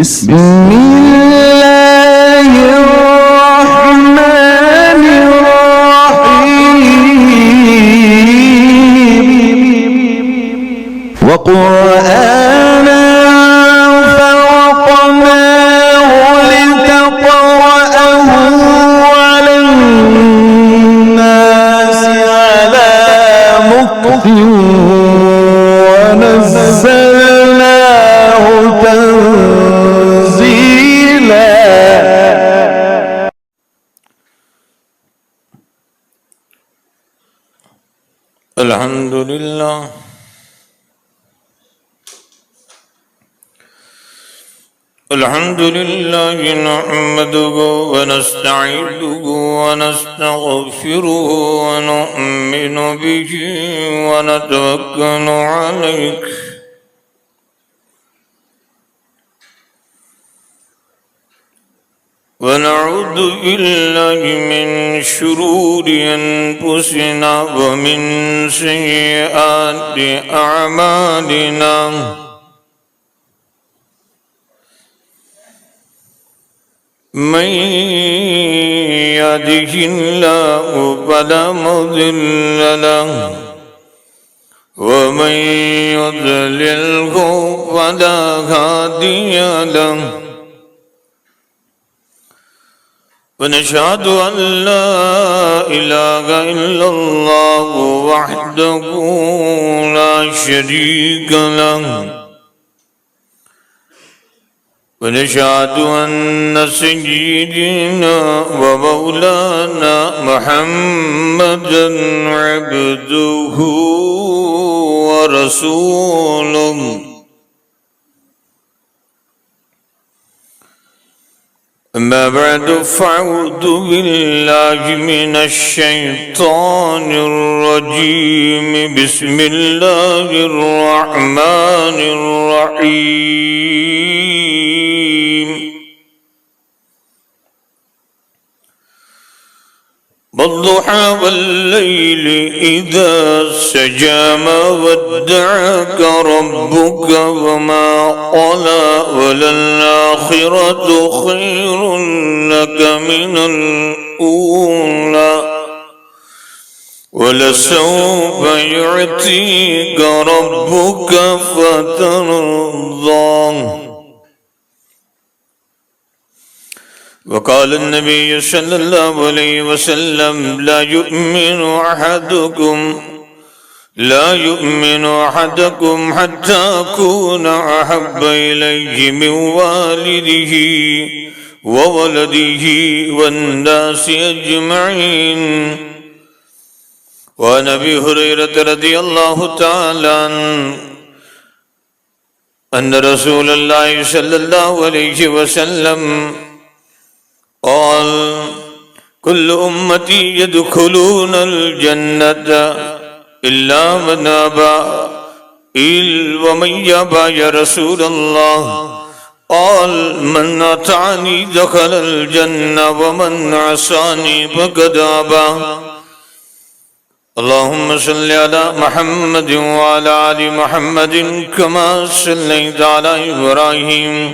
بسم الله الرحمن الرحيم وقرآنا فرقناه لتقرأه على الناس على مكث ونزلناه تنزيلا. الحمد لله نحمده ونستعينه ونستغفره ونؤمن به ونتوكل عليه ونعوذ بالله من شرور أنفسنا ومن سيئات أعمالنا من يهده الله فلا مضل له ومن يضلله فلا هادي له ونشهد أن لا إله إلا الله وحده لا شريك له ونشهد أن سيدنا ومولانا محمدا عبده ورسوله أما بعد فأعوذ بالله من الشيطان الرجيم بسم الله الرحمن الرحيم والضحى والليل إذا سجى ما ودعك ربك وما قلى وللآخرة خير لك من الأولى ولسوف يعطيك ربك فترضى. وقال النبي صلى الله عليه وسلم لا يؤمن أحدكم حتى أكون أحب إليه من والده وولده والناس أجمعين. وعن أبي هريرة رضي الله تعالى عنه أن رسول الله صلى الله عليه وسلم قال كل أمتي يدخلون الجنة إلا من أبى ومن يأبى يا رسول الله؟ قال من أطاعني دخل الجنة ومن عصاني فقد أبى. اللهم صل على محمد وعلى آل محمد كما صليت على إبراهيم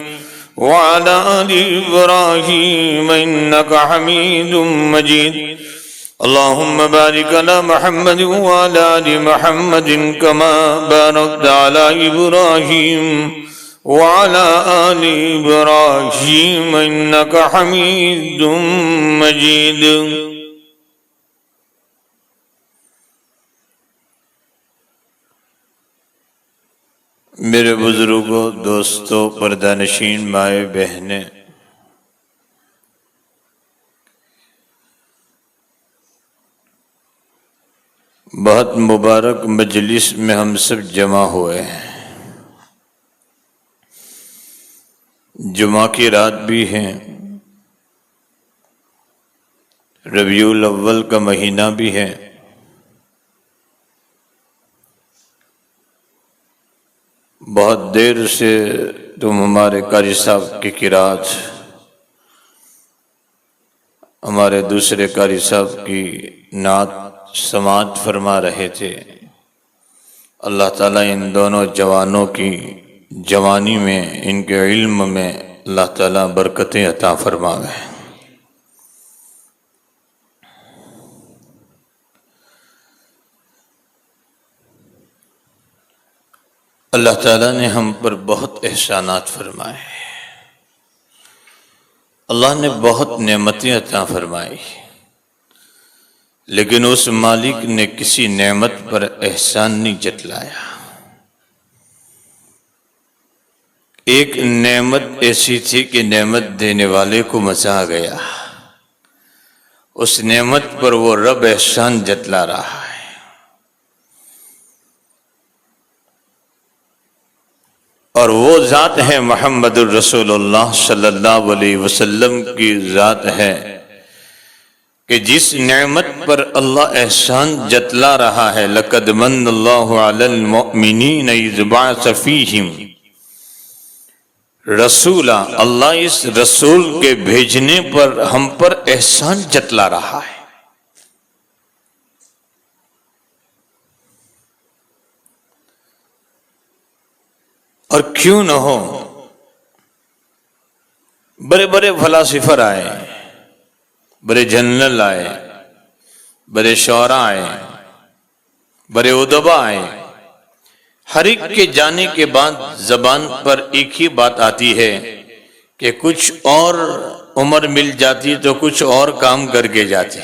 وعلى آل إبراهيم إنك حميد مجيد. اللهم بارك على محمد وعلى آل محمد كما باركت على إبراهيم وعلى آل إبراهيم إنك حميد مجيد. میرے بزرگوں، دوستوں، پردہ نشین، مائیں بہنیں، بہت مبارک مجلس میں ہم سب جمع ہوئے ہیں. جمعہ کی رات بھی ہے، ربیع الاول کا مہینہ بھی ہے. بہت دیر سے تم ہمارے قاری صاحب کی قرات، ہمارے دوسرے قاری صاحب کی نعت سماعت فرما رہے تھے. اللہ تعالیٰ ان دونوں جوانوں کی جوانی میں، ان کے علم میں اللہ تعالیٰ برکتیں عطا فرماوے۔ اللہ تعالیٰ نے ہم پر بہت احسانات فرمائے، اللہ نے بہت نعمتیں عطا فرمائی، لیکن اس مالک نے کسی نعمت پر احسان نہیں جتلایا۔ ایک نعمت ایسی تھی کہ نعمت دینے والے کو مزہ آ گیا، اس نعمت پر وہ رب احسان جتلا رہا ہے۔ اور وہ ذات ہے محمد الرسول اللہ صلی اللہ علیہ وسلم کی ذات ہے کہ جس نعمت پر اللہ احسان جتلا رہا ہے، لَقَدْ مَنَّ اللَّهُ عَلَى الْمُؤْمِنِينَ إِذْ بَعَثَ فِيهِمْ رسولا، اللہ اس رسول کے بھیجنے پر ہم پر احسان جتلا رہا ہے۔ اور کیوں نہ ہو، بڑے بڑے فلاسفر آئے، بڑے جنرل آئے، بڑے شعراء آئے، بڑے ادبا آئے، ہر ایک کے جانے کے بعد زبان پر ایک ہی بات آتی ہے کہ کچھ اور عمر مل جاتی تو کچھ اور کام کر کے جاتے۔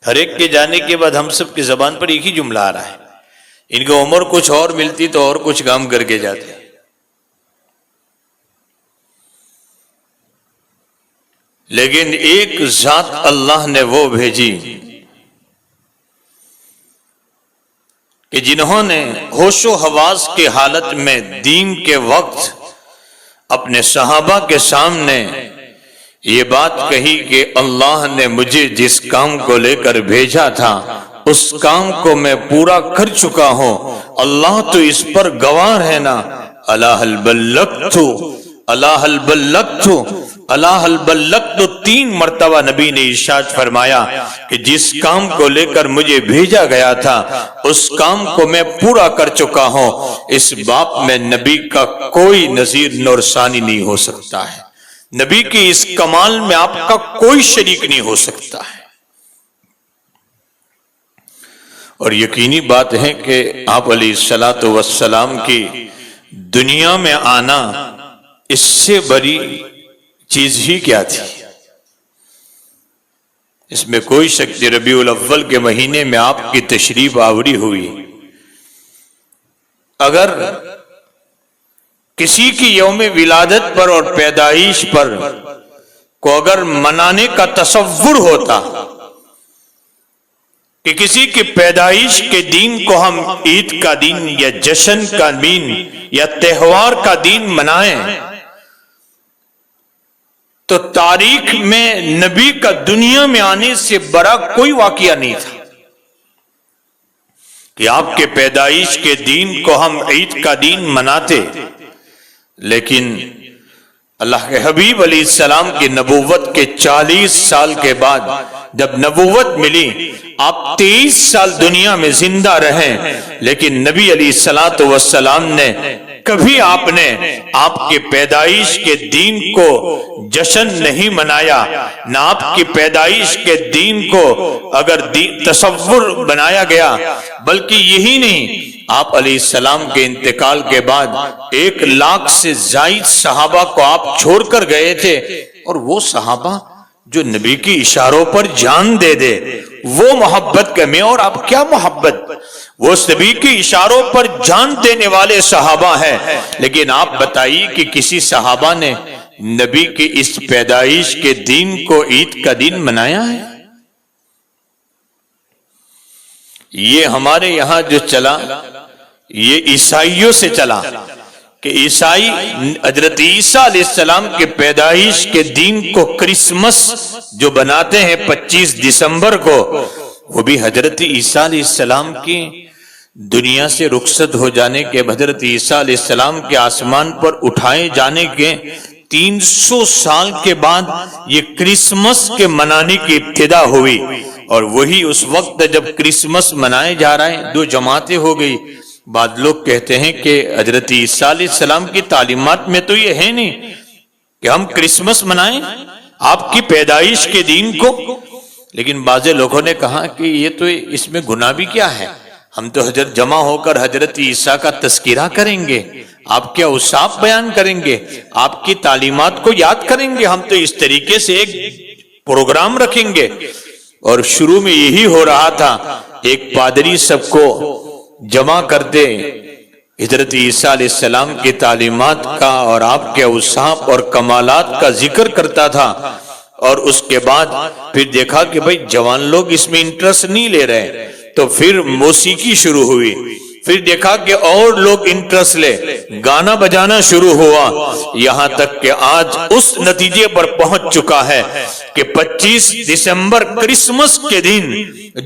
ہر ایک کے جانے کے بعد ہم سب کی زبان پر ایک ہی جملہ آ رہا ہے، ان کو عمر کچھ اور ملتی تو اور کچھ کام کر کے جاتے۔ لیکن ایک ذات اللہ نے وہ بھیجی کہ جنہوں نے ہوش و حواس کے حالت میں دین کے وقت اپنے صحابہ کے سامنے یہ بات کہی کہ اللہ نے مجھے جس کام کو لے کر بھیجا تھا اس کام کو میں پورا کر چکا ہوں، اللہ تو اس پر گواہ ہے نا۔ الا هل بلغت، الا هل بلغت، الا هل بلغت، 3 مرتبہ نبی نے ارشاد فرمایا کہ جس کام کو لے کر مجھے بھیجا گیا تھا اس کام کو میں پورا کر چکا ہوں۔ اس باب میں نبی کا کوئی نظیر نور ثانی نہیں ہو سکتا ہے، نبی کی اس کمال میں آپ کا کوئی شریک نہیں ہو سکتا ہے۔ اور یقینی بات ہے کہ آپ علیہ الصلوۃ والسلام کی دنیا میں آنا اس سے بڑی چیز ہی کیا تھی؟ اس میں کوئی شک نہیں، ربیع الاول کے مہینے میں آپ کی تشریف آوری ہوئی۔ اگر کسی کی یوم ولادت پر اور پیدائش پر کو اگر منانے کا تصور ہوتا کہ کسی کی پیدائش کے دن کو ہم عید کا دن یا جشن کا دن یا تہوار کا دن منائیں، تو تاریخ میں نبی کا دنیا میں آنے سے بڑا کوئی واقعہ نہیں تھا کہ آپ کے پیدائش کے دن کو ہم عید کا دن مناتے۔ لیکن اللہ کے حبیب علیہ السلام کی نبوت کے 40 سال کے بعد جب نبوت ملی، آپ 23 سال دنیا میں زندہ رہیں، لیکن نبی علیہ الصلوۃ والسلام نے کبھی آپ نے آپ کے پیدائش کے دن کو جشن نہیں منایا، نہ آپ کی پیدائش کے دن کو اگر تصور بنایا گیا۔ بلکہ یہی نہیں، آپ علیہ السلام کے انتقال کے بعد 1 لاکھ سے زائد صحابہ کو آپ چھوڑ کر گئے تھے، اور وہ صحابہ جو نبی کی اشاروں پر جان دے دے، وہ محبت کا میں اور آپ کیا محبت، وہ نبی کی اشاروں پر جان دینے والے صحابہ ہیں۔ لیکن آپ بتائیے کہ کسی صحابہ نے نبی کی اس پیدائش کے دن کو عید کا دن منایا ہے؟ یہ ہمارے یہاں جو چلا یہ عیسائیوں سے چلا کہ عیسائی حضرت عیسیٰ علیہ السلام کے پیدائش کے دن کو کرسمس جو بناتے ہیں 25 دسمبر کو، وہ بھی حضرت عیسیٰ علیہ السلام کی دنیا سے رخصت ہو جانے کے، حضرت عیسیٰ علیہ السلام کے آسمان پر اٹھائے جانے کے 300 سال کے بعد یہ کرسمس کے منانے کی ابتدا ہوئی۔ اور وہی اس وقت جب کرسمس منائے جا رہے ہیں، 2 جماعتیں ہو گئی، بعض لوگ کہتے ہیں کہ حضرت عیسیٰ علیہ السلام کی تعلیمات میں تو یہ ہے نہیں کہ ہم کرسمس منائیں آپ کی پیدائش کے دن کو، لیکن بعض لوگوں نے کہا کہ یہ تو اس میں گناہ بھی کیا ہے، ہم تو حضرت جمع ہو کر حضرت عیسیٰ کا تذکرہ کریں گے، آپ کے اوصاف بیان کریں گے، آپ کی تعلیمات کو یاد کریں گے، ہم تو اس طریقے سے ایک پروگرام رکھیں گے۔ اور شروع میں یہی ہو رہا تھا، ایک پادری سب کو جمع کرتے حضرت عیسیٰ علیہ السلام کی تعلیمات کا اور آپ کے اوصاف اور کمالات کا ذکر کرتا تھا، اور اس کے بعد پھر دیکھا کہ بھئی جوان لوگ اس میں انٹرسٹ نہیں لے رہے، تو پھر موسیقی شروع ہوئی، پھر دیکھا کہ اور لوگ انٹرسٹ لے، گانا بجانا شروع ہوا، یہاں تک کہ آج اس نتیجے پر پہنچ چکا ہے کہ 25 دسمبر کرسمس کے دن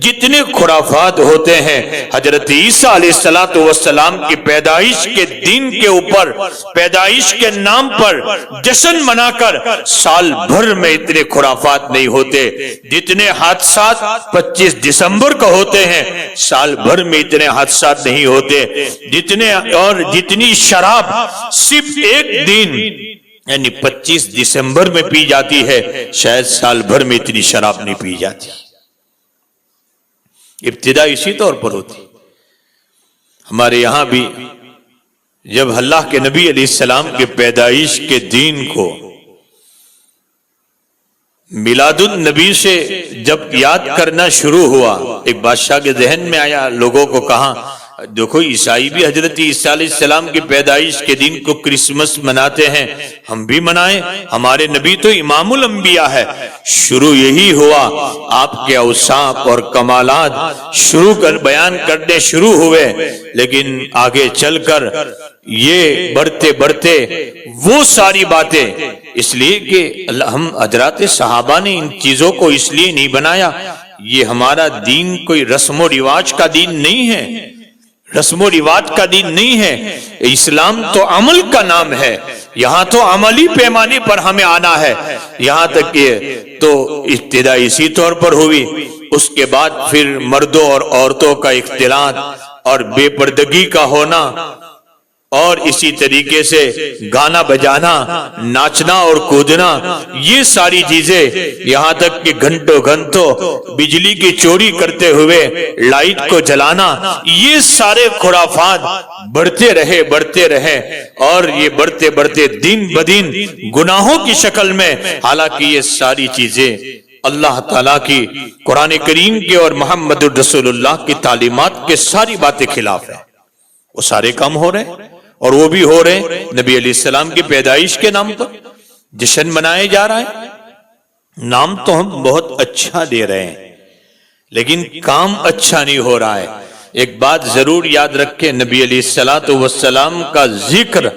جتنے خرافات ہوتے ہیں حضرت عیسیٰ علیہ السلام کی پیدائش کے دن کے اوپر، پیدائش کے نام پر جشن منا کر سال بھر میں اتنے خرافات نہیں ہوتے جتنے حادثات 25 دسمبر کا ہوتے ہیں، سال بھر میں اتنے حادثات نہیں ہوتے جتنے، اور جتنی شراب صرف ایک دن یعنی 25 دسمبر میں پی جاتی ہے، شاید سال بھر میں اتنی شراب نہیں پی جاتی۔ ابتدا اسی طور پر ہوتی۔ ہمارے یہاں بھی جب اللہ کے نبی علیہ السلام کے پیدائش کے دن کو میلاد النبی سے جب یاد کرنا شروع ہوا، ایک بادشاہ کے ذہن میں آیا، لوگوں کو کہا دیکھو عیسائی بھی حضرت عیسیٰ علیہ السلام کی پیدائش کے دن کو کرسمس مناتے ہیں، ہم بھی منائیں، ہمارے نبی تو امام الانبیاء ہے۔ شروع یہی ہوا، آپ کے اوصاف اور کمالات شروع کر بیان کرنے شروع ہوئے، لیکن آگے چل کر یہ بڑھتے بڑھتے وہ ساری باتیں، اس لیے کہ ہم حضرات صحابہ نے ان چیزوں کو اس لیے نہیں بنایا، یہ ہمارا دین کوئی رسم و رواج کا دین نہیں ہے، رسم و رواج کا دین نہیں ہے، اسلام تو عمل کا نام ہے، یہاں تو عملی پیمانے پر ہمیں آنا ہے، یہاں تک کہ تو ابتدا اسی طور پر ہوئی۔ اس کے بعد پھر مردوں اور عورتوں کا اختلاط اور بے پردگی کا ہونا، اور اسی طریقے سے گانا بجانا، ناچنا اور کودنا، یہ ساری چیزیں، یہاں تک کہ گھنٹوں گھنٹوں بجلی کی چوری کرتے ہوئے لائٹ کو جلانا، یہ سارے خرافات بڑھتے رہے، اور یہ بڑھتے بڑھتے دن بدن گناہوں کی شکل میں، حالانکہ یہ ساری چیزیں اللہ تعالیٰ کی قرآن کریم کے اور محمد رسول اللہ کی تعلیمات کے ساری باتیں خلاف ہیں، وہ سارے کام ہو رہے ہیں، اور وہ بھی ہو رہے ہیں نبی علیہ السلام کی پیدائش کے نام پر جشن منائے جا رہا ہے۔ نام تو ہم بہت اچھا دے رہے ہیں، لیکن کام اچھا نہیں ہو رہا ہے۔ ایک بات ضرور یاد رکھیں، نبی علیہ السلام کا ذکر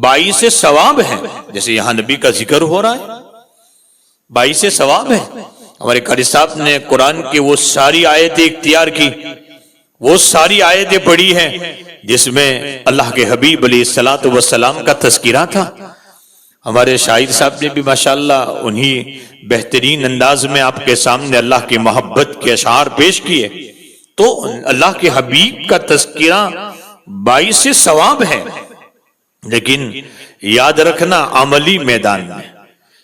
باعث ثواب ہے، جیسے یہاں نبی کا ذکر ہو رہا ہے، باعث ثواب ہے۔ ہمارے قاری صاحب نے قرآن کی وہ ساری آیتیں اختیار کی، وہ ساری آیتیں پڑھی ہیں جس میں اللہ کے حبیب علیہ السلام کا تذکرہ تھا۔ ہمارے شاعر صاحب نے بھی ماشاءاللہ انہی بہترین انداز میں آپ کے سامنے اللہ کی محبت کے اشعار پیش کیے۔ تو اللہ کے حبیب کا تذکرہ باعث ثواب ہے، لیکن یاد رکھنا عملی میدان میں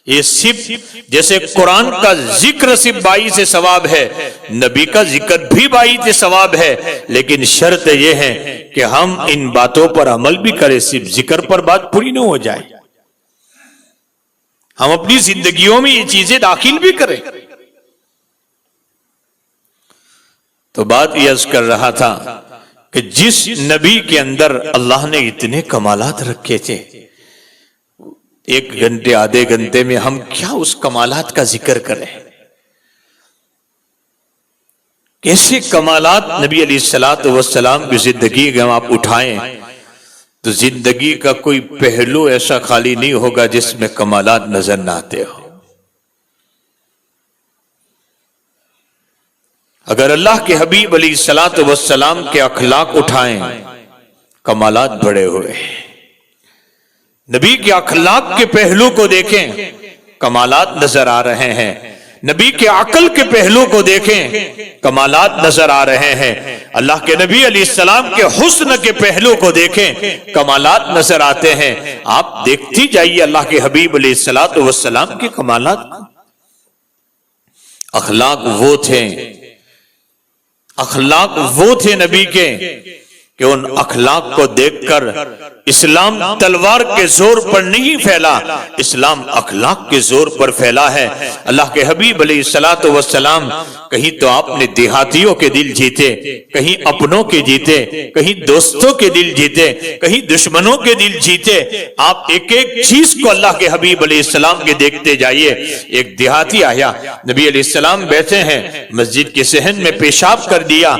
یہ صرف جیسے قرآن کا ذکر صرف باعث ثواب ہے، نبی کا ذکر بھی باعث ثواب ہے، لیکن شرط یہ ہے کہ ہم ان باتوں پر عمل بھی کریں، صرف ذکر پر بات پوری نہ ہو جائے، ہم اپنی زندگیوں میں یہ چیزیں داخل بھی کریں۔ تو بات یہ عرض کر رہا تھا کہ جس نبی کے اندر اللہ نے اتنے کمالات رکھے تھے، ایک گھنٹے آدھے گھنٹے میں ہم کیا اس کمالات کا ذکر کریں، کیسے کمالات نبی علیہ السلام کی زندگی میں آپ اٹھائیں تو زندگی کا کوئی پہلو ایسا خالی نہیں ہوگا جس میں کمالات نظر نہ آتے ہو۔ اگر اللہ کے حبیب علیہ السلام کے اخلاق اٹھائیں، کمالات بڑے ہوئے، نبی کے اخلاق کے پہلو کو دیکھیں، کمالات نظر آ رہے ہیں۔ نبی کے عقل کے پہلو کو دیکھیں، کمالات نظر آ رہے ہیں. اللہ کے نبی علیہ السلام کے حسن کے پہلو کو دیکھیں، کمالات نظر آتے ہیں. آپ دیکھتی جائیے اللہ کے حبیب علیہ السلام کے کمالات. اخلاق وہ تھے نبی کے کہ ان اخلاق کو دیکھ کر اسلام تلوار کے زور پر نہیں پھیلا، اسلام اخلاق کے زور پر پھیلا ہے. اللہ کے حبیب علیہ السلام کہیں تو آپ نے دیہاتیوں کے دل جیتے، کہیں اپنوں کے جیتے، کہیں دوستوں کے دل جیتے، کہیں دشمنوں کے دل جیتے. آپ ایک ایک چیز کو اللہ کے حبیب علیہ السلام کے دیکھتے جائیے. ایک دیہاتی آیا، نبی علیہ السلام بیٹھے ہیں، مسجد کے صحن میں پیشاب کر دیا.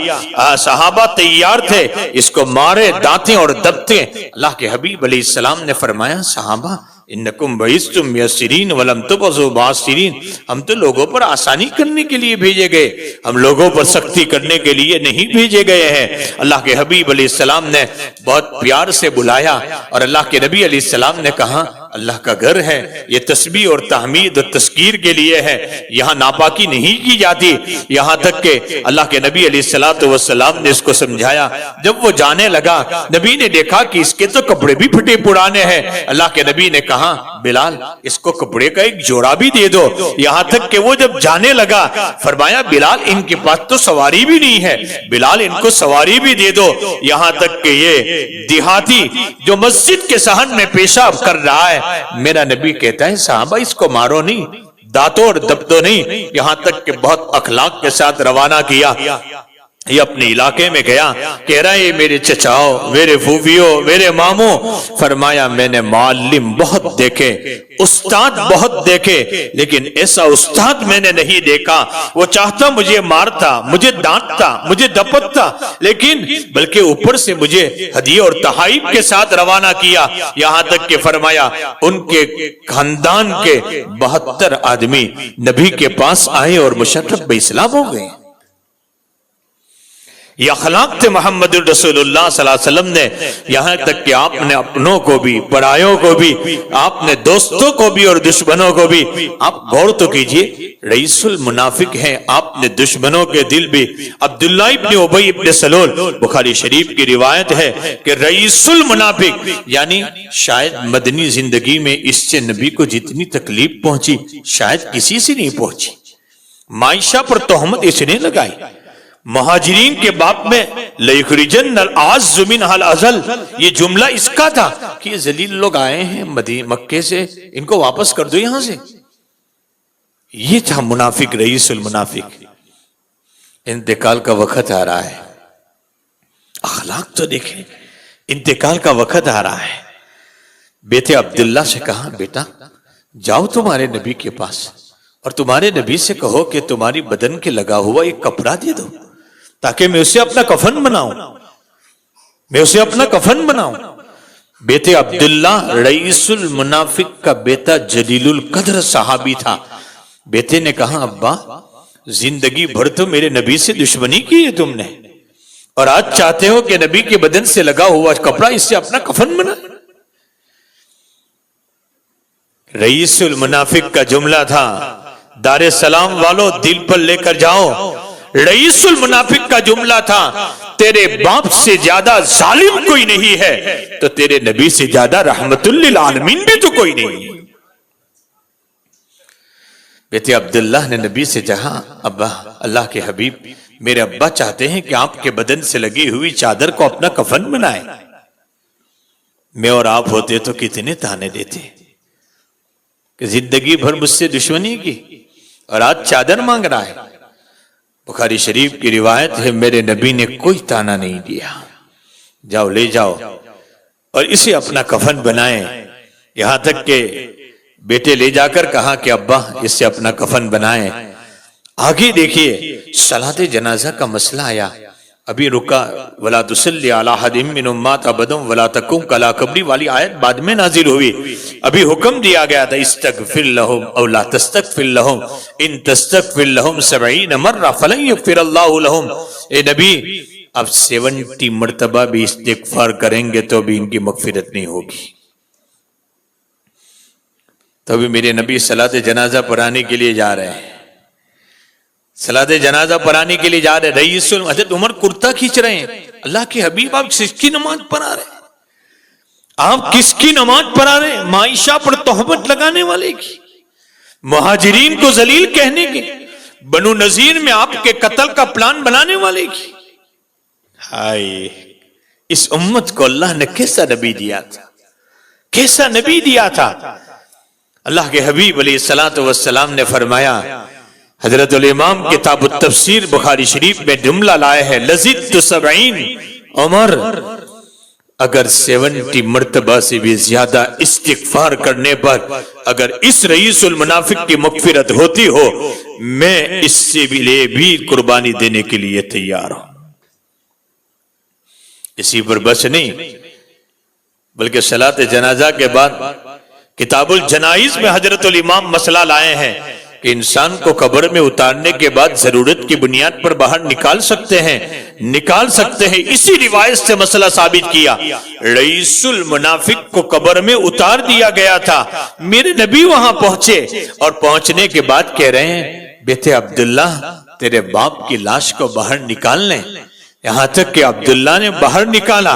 صحابہ تیار تھے اس کو مارے دانتیں اور دبتے. اللہ کے حبیب علیہ السلام نے فرمایا، صحابہ انکم بعثتم یسرین ولم تبعثوا معسرین، ہم تو لوگوں پر آسانی کرنے کے لیے بھیجے گئے، ہم لوگوں پر سختی کرنے کے لیے نہیں بھیجے گئے ہیں. اللہ کے حبیب علیہ السلام نے بہت پیار سے بلایا اور اللہ کے نبی علیہ السلام نے کہا، اللہ کا گھر ہے، یہ تسبیح اور تحمید اور تذکیر کے لیے ہے، یہاں ناپاکی نہیں کی جاتی. یہاں تک کہ اللہ کے نبی علیہ السلام نے اس کو سمجھایا. جب وہ جانے لگا، نبی نے دیکھا کہ اس کے تو کپڑے بھی پھٹے پرانے ہیں. اللہ کے نبی نے کہا، بلال اس کو کپڑے کا ایک جوڑا بھی دے دو. یہاں تک کہ وہ جب جانے لگا فرمایا، بلال ان کے پاس تو سواری بھی نہیں ہے، بلال ان کو سواری بھی دے دو. یہاں تک کہ یہ دیہاتی جو مسجد کے صحن میں پیشاب کر رہا ہے، میرا نبی کہتا ہے، صحابہ اس کو مارو نہیں، دانتوں اور دبتو نہیں. یہاں تک کہ بہت اخلاق کے ساتھ روانہ کیا. یہ اپنے علاقے میں گیا، کہہ رہا ہے میرے چچاؤ، میرے پھوپھیوں، میرے ماموں. فرمایا میں نے معلم بہت دیکھے، استاد بہت دیکھے، لیکن ایسا استاد میں نے نہیں دیکھا. وہ چاہتا مجھے مارتا، مجھے ڈانٹتا، مجھے دپٹتا، لیکن بلکہ اوپر سے مجھے ہدیے اور تحائف کے ساتھ روانہ کیا. یہاں تک کہ فرمایا ان کے خاندان کے 72 آدمی نبی کے پاس آئے اور مشرف باسلام ہو گئے. یہ اخلاق تھے محمد الرسول اللہ صلی اللہ علیہ وسلم نے. یہاں تک کہ آپ نے اپنوں کو بھی، پرایوں کو بھی، آپ نے دوستوں کو بھی اور دشمنوں کو بھی. آپ غور تو کیجئے، رئیس المنافق ہیں، آپ نے دشمنوں کے دل بھی. عبداللہ ابن ابی ابن سلول، بخاری شریف کی روایت ہے کہ رئیس المنافق، یعنی شاید مدنی زندگی میں اس سے نبی کو جتنی تکلیف پہنچی شاید کسی سے نہیں پہنچی. معائشہ پر تہمت اس نے لگائی. مہاجرین کے باپ میں لَيُخْرِجَنَّ الْأَعَزُّ مِنْهَا الْأَذَلَّ، یہ جملہ اس کا تھا کہ یہ ذلیل لوگ آئے ہیں مکے سے، ان کو واپس کر دو یہاں سے. یہ تھا منافق، رئیس المنافق. انتقال کا وقت آ رہا ہے، اخلاق تو دیکھیں، انتقال کا وقت آ رہا ہے. بیٹے عبداللہ سے کہا، بیٹا جاؤ تمہارے نبی کے پاس اور تمہارے نبی سے کہو کہ تمہاری بدن کے لگا ہوا ایک کپڑا دے دو تاکہ میں اسے اپنا کفن بناؤں، میں اسے اپنا کفن بناؤں. بیٹے عبداللہ رئیس المنافق کا بیٹا جلیل القدر صحابی تھا. بیٹے نے کہا، ابا زندگی بھر تو میرے نبی سے دشمنی کی ہے تم نے، اور آج چاہتے ہو کہ نبی کے بدن سے لگا ہوا کپڑا اس سے اپنا کفن بنا. رئیس المنافق کا جملہ تھا، دار السلام والو دل پر لے کر جاؤ. رئیس المنافق کا جملہ تھا، تیرے باپ سے زیادہ ظالم کوئی نہیں ہے تو تیرے نبی سے زیادہ رحمت للعالمین بھی تو کوئی نہیں. بیٹے عبداللہ نے نبی سے کہا، ابا اللہ کے حبیب میرے ابا چاہتے ہیں کہ آپ کے بدن سے لگی ہوئی چادر کو اپنا کفن بنائے. میں اور آپ ہوتے تو کتنے تانے دیتے کہ زندگی بھر مجھ سے دشمنی کی اور آج چادر مانگ رہا ہے. بخاری شریف کی روایت ہے، میرے نبی نے کوئی تانا نہیں دیا، جاؤ لے جاؤ اور اسے اپنا کفن بنائیں. یہاں تک کہ بیٹے لے جا کر کہا کہ ابا اس سے اپنا کفن بنائیں. آگے دیکھیے صلاۃ جنازہ کا مسئلہ آیا. ابھی رکا، وَلَا تُصَلِّ عَلَىٰ أَحَدٍ مِّنْهُمْ مَاتَ أَبَدًا وَلَا تَقُمْ عَلَىٰ قَبْرِهِ والی آیت بعد میں نازل ہوئی. ابھی حکم دیا گیا تھا، استغفر لهم او لا تستغفر لهم ان تستغفر لهم 70 مرہ فلن یغفر اللہ لهم. اے نبی اب 70 مرتبہ بھی استغفار کریں گے تو بھی ان کی مغفرت نہیں ہوگی. تو بھی میرے نبی صلاۃ جنازہ پڑھانے کے لیے جا رہے ہیں. صلاۃ جنازہ پڑھانے کے لیے جا رہے، رئیس حضرت عمر کرتا کھینچ رہے ہیں، اللہ کے حبیب آپ کس کی نماز پڑھا رہے ہیں؟ آپ کس کی نماز پڑھا رہے ہیں؟ معائشہ پر تہمت لگانے والے کی، مہاجرین کو ذلیل کہنے کے، بنو نذیر میں آپ کے قتل کا پلان بنانے والے کی۔ ہائے، اس امت کو اللہ نے کیسا نبی دیا تھا، کیسا نبی دیا تھا۔ اللہ کے حبیب علیہ الصلوۃ والسلام نے فرمایا، حضرت الامام کتاب التفسیر بخاری شریف میں جملہ لائے ہے، لزدت 70 عمر، اگر 70 مرتبہ سے بھی زیادہ استغفار کرنے پر اگر اس رئیس المنافق کی مغفرت ہوتی ہو، میں اس سے بھی قربانی دینے کے لیے تیار ہوں۔ اسی پر بس نہیں، بلکہ صلاۃ جنازہ کے بعد کتاب الجنائز میں حضرت الامام مسئلہ لائے ہیں کہ انسان کو قبر میں اتارنے کے بعد ضرورت کی بنیاد پر باہر نکال سکتے ہیں۔ اسی روایت سے مسئلہ ثابت کیا، رئیس المنافق کو قبر میں اتار دیا گیا تھا، میرے نبی وہاں پہنچے اور پہنچنے کے بعد کہہ رہے ہیں، بیٹے عبداللہ تیرے باپ کی لاش کو باہر نکال لیں۔ یہاں تک کہ عبداللہ نے باہر نکالا،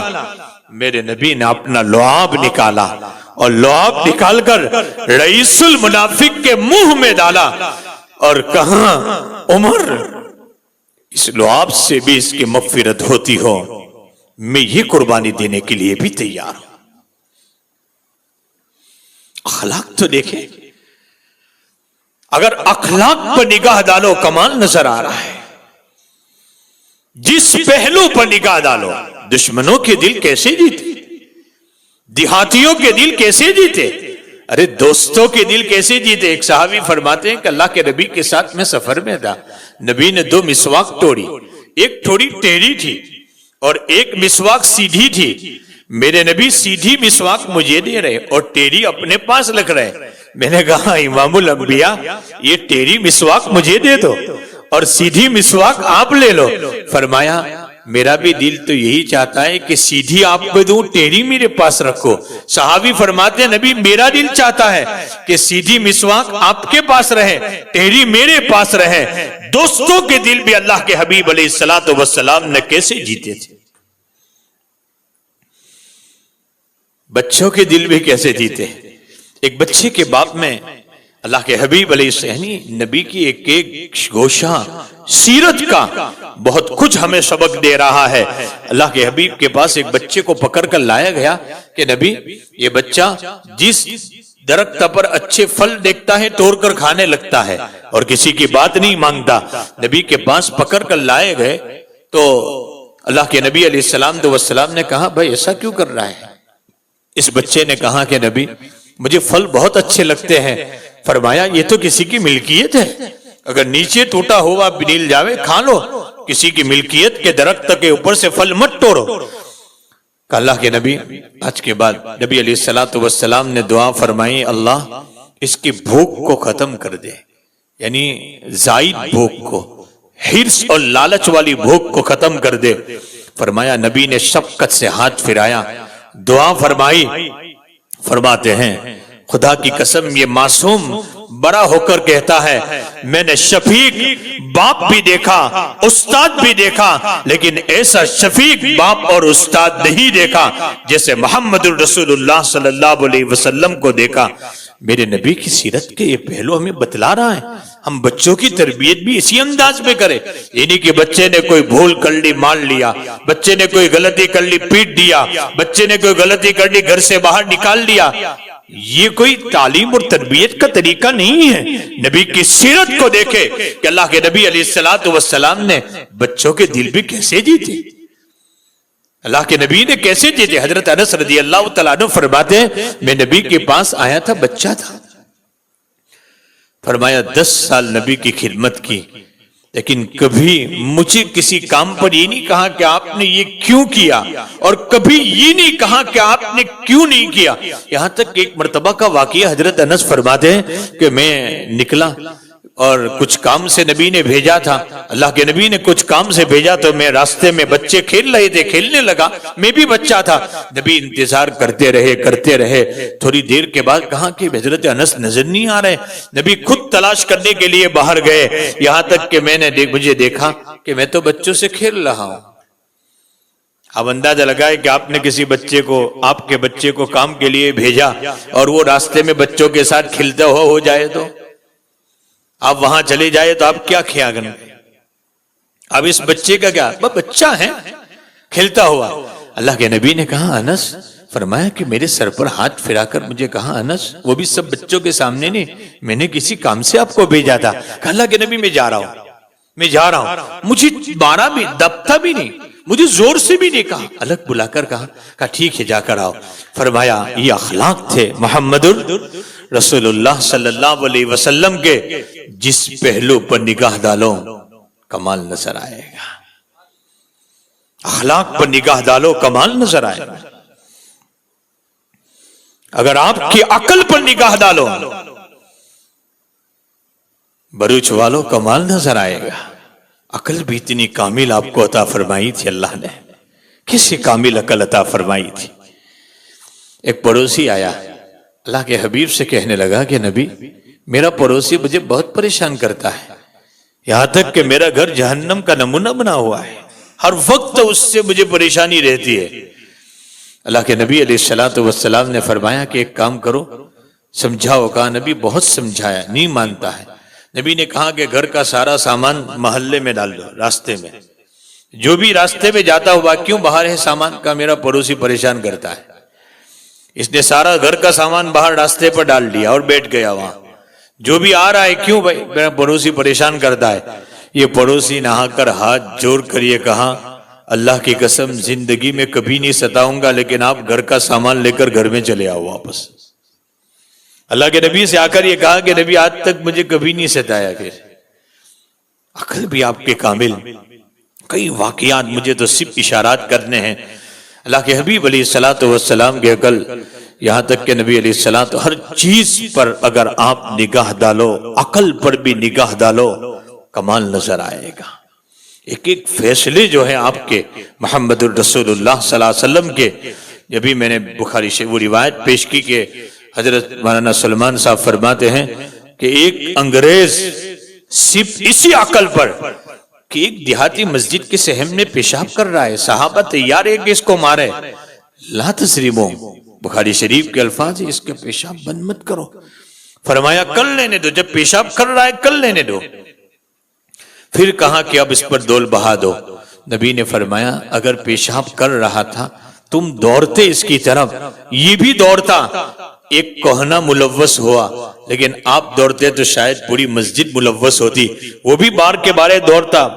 میرے نبی نے اپنا لعاب نکالا اور لعاب نکال کر رئیس المنافق کے منہ میں ڈالا اور کہا، عمر اس لعاب سے بھی اس کی مغفرت ہوتی ہو، میں یہ قربانی دینے کے لیے بھی تیار ہوں۔ اخلاق تو دیکھیں، اگر اخلاق پر نگاہ ڈالو کمال نظر آ رہا ہے۔ جس پہلو پر نگاہ ڈالو، دشمنوں کے دل کیسے جیتے، دیہاتیوں کے دل کیسے جیتے، ارے دوستوں کے دل کیسے جیتے۔ ایک صحابی فرماتے ہیں کہ اللہ کے نبی کے ساتھ میں سفر میں تھا، نبی نے 2 مسواک توڑی، ایک تھوڑی ٹیڑھی تھی اور ایک مسواک سیدھی تھی۔ میرے نبی سیدھی مسواک مجھے دے رہے اور ٹیڑھی اپنے پاس رکھ رہے۔ میں نے کہا، امام الانبیاء یہ ٹیڑھی مسواک مجھے دے دو اور سیدھی مسواک آپ لے لو۔ فرمایا، میرا بھی دل تو یہی چاہتا ہے کہ سیدھی آپ کو دوں، ٹیڑھی میرے پاس رکھو۔ صحابی فرماتے ہیں، نبی میرا دل چاہتا ہے کہ سیدھی مسواک آپ کے پاس رہے، ٹیڑھی میرے پاس رہے۔ دوستوں کے دل بھی اللہ کے حبیب علیہ الصلوۃ والسلام نے کیسے جیتے تھے، بچوں کے دل بھی کیسے جیتے۔ ایک بچے کے باپ میں اللہ کے حبیب علیہ السلام نبی کی ایک گوشہ سیرت کا بہت کچھ ہمیں سبق دے رہا ہے۔ اللہ کے حبیب کے پاس ایک بچے کو پکڑ کر لایا گیا کہ نبی یہ بچہ جس درخت پر اچھے پھل دیکھتا ہے توڑ کر کھانے لگتا ہے اور کسی کی بات نہیں مانگتا۔ نبی کے پاس پکڑ کر لائے گئے تو اللہ کے نبی علیہ السلام نے کہا، بھائی ایسا کیوں کر رہا ہے؟ اس بچے نے کہا کہ نبی مجھے پھل بہت اچھے لگتے ہیں۔ فرمایا، یہ تو کسی کی ملکیت ہے، اگر نیچے ٹوٹا ہوا بنیل جاوے کھا لو، کسی کی ملکیت کے درخت کے اوپر سے پھل مت توڑو۔ کہ اللہ کے نبی آج کے بعد نبی علیہ السلام نے دعا فرمائی، اللہ اس کی بھوک کو ختم کر دے، یعنی زائد بھوک کو، حرص اور لالچ والی بھوک کو ختم کر دے۔ فرمایا، نبی نے شفقت سے ہاتھ پھرایا، دعا فرمائی۔ فرماتے ہیں، خدا کی قسم یہ معصوم بڑا ہو کر کہتا ہے، میں نے شفیق باپ بھی دیکھا، استاد بھی دیکھا، لیکن ایسا شفیق باپ اور استاد نہیں دیکھا جیسے محمد الرسول اللہ صلی اللہ علیہ وسلم کو دیکھا۔ میرے نبی کی سیرت کے یہ پہلو ہمیں بتلا رہا ہے، ہم بچوں کی تربیت بھی اسی انداز میں کریں، یعنی کہ بچے نے کوئی بھول کر لی مار لیا، بچے نے کوئی غلطی کر لی پیٹ دیا، بچے نے کوئی غلطی کر لی گھر سے باہر نکال دیا۔ یہ کوئی تعلیم اور تربیت کا طریقہ نہیں ہے۔ نبی کی سیرت کو دیکھے کہ اللہ کے نبی علیہ السلام نے بچوں کے دل بھی کیسے جیتے، اللہ کے نبی نے کیسے جیتے۔ حضرت انس رضی اللہ تعالیٰ عنہ فرماتے ہیں، میں نبی کے پاس آیا تھا، بچہ تھا، فرمایا 10 سال نبی کی خدمت کی، لیکن کبھی مجھے کسی کام پر یہ نہیں کہا کہ آپ نے یہ کیوں کیا، اور کبھی یہ نہیں کہا کہ آپ نے کیوں نہیں کیا۔ یہاں تک کہ ایک مرتبہ کا واقعہ حضرت انس فرماتے ہیں کہ میں نکلا اور کچھ کام سے نبی نے بھیجا تھا، اللہ کے نبی نے کچھ کام سے بھیجا تو میں راستے میں بچے کھیل رہے تھے، کھیلنے لگا، میں بھی بچہ تھا۔ نبی انتظار کرتے رہے، تھوڑی دیر کے بعد کہا کہ حضرت انس نظر نہیں آ رہے۔ نبی خود تلاش کرنے کے لیے باہر گئے، یہاں تک کہ میں نے مجھے دیکھا کہ میں تو بچوں سے کھیل رہا ہوں۔ اب اندازہ لگائے کہ آپ نے کسی بچے کو، آپ کے بچے کو کام کے لیے بھیجا اور وہ راستے میں بچوں کے ساتھ کھیلتا ہو جائے تو آپ وہاں چلے جائے تو آپ کیا خیال کریں؟ اب اس بچے کا کیا، بچہ ہے کھیلتا ہوا۔ اللہ کے نبی نے کہا انس، فرمایا کہ میرے سر پر ہاتھ پھرا کر مجھے کہا انس، وہ بھی سب بچوں کے سامنے نہیں، میں نے کسی کام سے آپ کو بھیجا تھا۔ کہا اللہ کے نبی میں جا رہا ہوں، مجھے بارہ بھی دبتا بھی نہیں، مجھے زور سے بھی نہیں کہا، الگ بلا کر کہا ٹھیک ہے جا کر آؤ۔ فرمایا یہ اخلاق تھے محمد رسول اللہ صلی اللہ علیہ وسلم کے، جس پہلو پر نگاہ ڈالو کمال نظر آئے گا، اخلاق پر نگاہ ڈالو کمال نظر آئے گا۔ اگر آپ کی عقل پر نگاہ ڈالو بروچ والو کمال نظر آئے گا۔ عقل بھی اتنی کامل آپ کو عطا فرمائی تھی اللہ نے، کسی کامل عقل عطا فرمائی تھی۔ ایک پڑوسی آیا، اللہ کے حبیب سے کہنے لگا کہ نبی میرا پڑوسی مجھے بہت پریشان کرتا ہے، یہاں تک کہ میرا گھر جہنم کا نمونہ بنا ہوا ہے، ہر وقت اس سے مجھے پریشانی رہتی ہے۔ اللہ کے نبی علیہ السلام نے فرمایا کہ ایک کام کرو، سمجھاؤ۔ کہا نبی بہت سمجھایا، نہیں مانتا ہے۔ نبی نے کہا کہ گھر کا سارا سامان محلے میں ڈال دو، راستے میں، جو بھی راستے میں جاتا ہوا کیوں باہر ہے سامان کا، میرا پڑوسی پریشان کرتا ہے۔ اس نے سارا گھر کا سامان باہر راستے پر ڈال دیا اور بیٹھ گیا وہاں، جو بھی آ رہا ہے کیوں بھائی میرا پڑوسی پریشان کرتا ہے۔ یہ پڑوسی نہا کر ہاتھ جوڑ کر یہ کہا اللہ کی قسم زندگی میں کبھی نہیں ستاؤں گا، لیکن آپ گھر کا سامان لے کر گھر میں چلے آؤ واپس۔ اللہ کے نبی سے آ کر یہ کہا کہ نبی آج تک مجھے کبھی نہیں ستایا۔ پھر عقل بھی آپ کے کامل، کئی واقعات مجھے تو صرف اشارات کرنے ہیں۔ اللہ کے حبیب علیہ السلام کی عقل، یہاں تک کہ نبی علیہ السلام ہر چیز پر اگر آپ نگاہ ڈالو، عقل پر بھی نگاہ ڈالو، کمال نظر آئے گا۔ ایک ایک فیصلے جو ہیں آپ کے محمد الرسول اللہ صلی اللہ علیہ وسلم کے، ابھی میں نے بخاری سے وہ روایت پیش کی کہ حضرت مولانا سلمان صاحب فرماتے ہیں کہ ایک انگریز صرف اسی عقل پر کہ ایک دیہاتی مسجد کے صحن میں پیشاب کر رہا ہے، صحابہ تیار ہے کہ اس کو مارے، لا تسریمو، بخاری شریف کے الفاظ ہیں، اس کے پیشاب بند مت کرو۔ فرمایا کر لینے دو، جب پیشاب کر رہا ہے کر لینے دو۔ پھر کہا کہ اب اس پر دول بہا دو۔ نبی نے فرمایا اگر پیشاب کر رہا تھا تم دوڑتے اس کی طرف، یہ بھی دوڑتا، ایک کوہنا ملوث ہوا، لیکن آپ دوڑتے تو شاید پوری مسجد ملوث ہوتی، وہ بھی بار کے بارے دوڑتا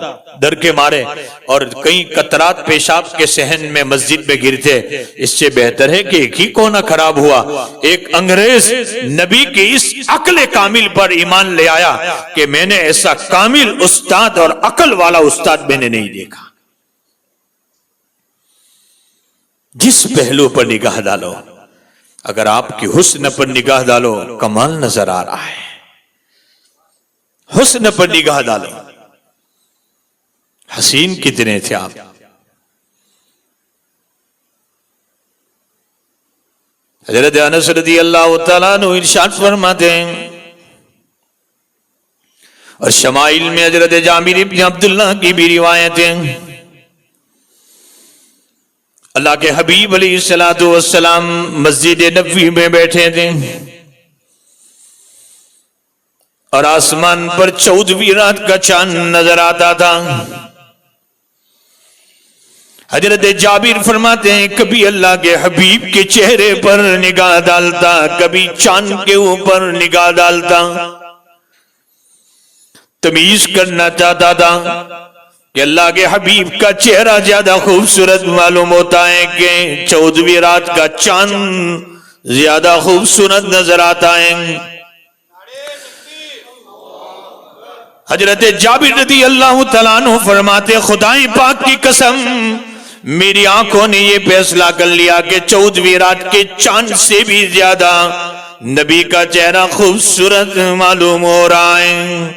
ڈر کے مارے، اور کئی قطرات پیشاب کے صحن میں مسجد میں گرتے۔ اس سے بہتر ہے کہ ایک ہی کوہنا خراب ہوا۔ ایک انگریز نبی کے اس عقل کامل پر ایمان لے آیا کہ میں نے ایسا کامل استاد اور عقل والا استاد میں نے نہیں دیکھا۔ جس پہلو پر نگاہ ڈالو، اگر آپ کی حسن پر نگاہ ڈالو کمال نظر آ رہا ہے، حسن پر نگاہ ڈالو۔ حسین کتنے تھے آپ، حضرت انس رضی اللہ تعالیٰ عنہ ارشاد فرماتے ہیں، اور شمائل میں حضرت جابر بن عبداللہ کی بھی روایتیں، اللہ کے حبیب علیہ السلام مسجد نبوی میں بیٹھے تھے اور آسمان پر 14ویں رات کا چاند نظر آتا تھا۔ حضرت جابر فرماتے ہیں کبھی اللہ کے حبیب کے چہرے پر نگاہ ڈالتا، کبھی چاند کے اوپر نگاہ ڈالتا، تمیز کرنا چاہتا تھا کہ اللہ کے حبیب کا چہرہ زیادہ خوبصورت معلوم ہوتا ہے کہ 14ویں رات کا چاند زیادہ خوبصورت نظر آتا ہے۔ حضرت جابر رضی اللہ تعالیٰ عنہ فرماتے خدائے پاک کی قسم میری آنکھوں نے یہ فیصلہ کر لیا کہ 14ویں رات کے چاند سے بھی زیادہ نبی کا چہرہ خوبصورت معلوم ہو رہا ہے۔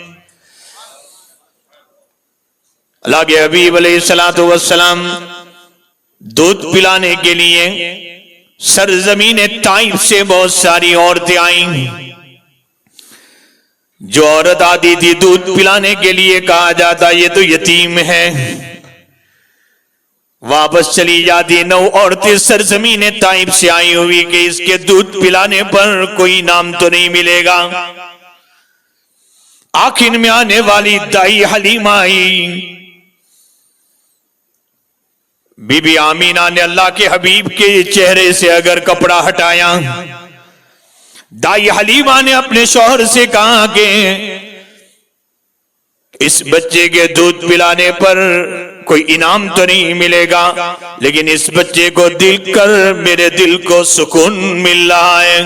اللہ کے حبیب علیہ السلام دودھ پلانے کے لیے سرزمین طائف سے بہت ساری عورتیں آئیں۔ جو عورت آتی تھی دودھ پلانے کے لیے کہا جاتا یہ تو یتیم ہے، واپس چلی جاتی۔ 9 عورتیں سرزمین طائف سے آئی ہوئی کہ اس کے دودھ پلانے پر کوئی انعام تو نہیں ملے گا۔ آخر میں آنے والی دائی حلیمہ آئی۔ بی بی آمینہ نے اللہ کے حبیب کے چہرے سے اگر کپڑا ہٹایا، دائی حلیمہ نے اپنے شوہر سے کہا کہ اس بچے کے دودھ پلانے پر کوئی انعام تو نہیں ملے گا، لیکن اس بچے کو دیکھ کر میرے دل کو سکون مل رہا ہے۔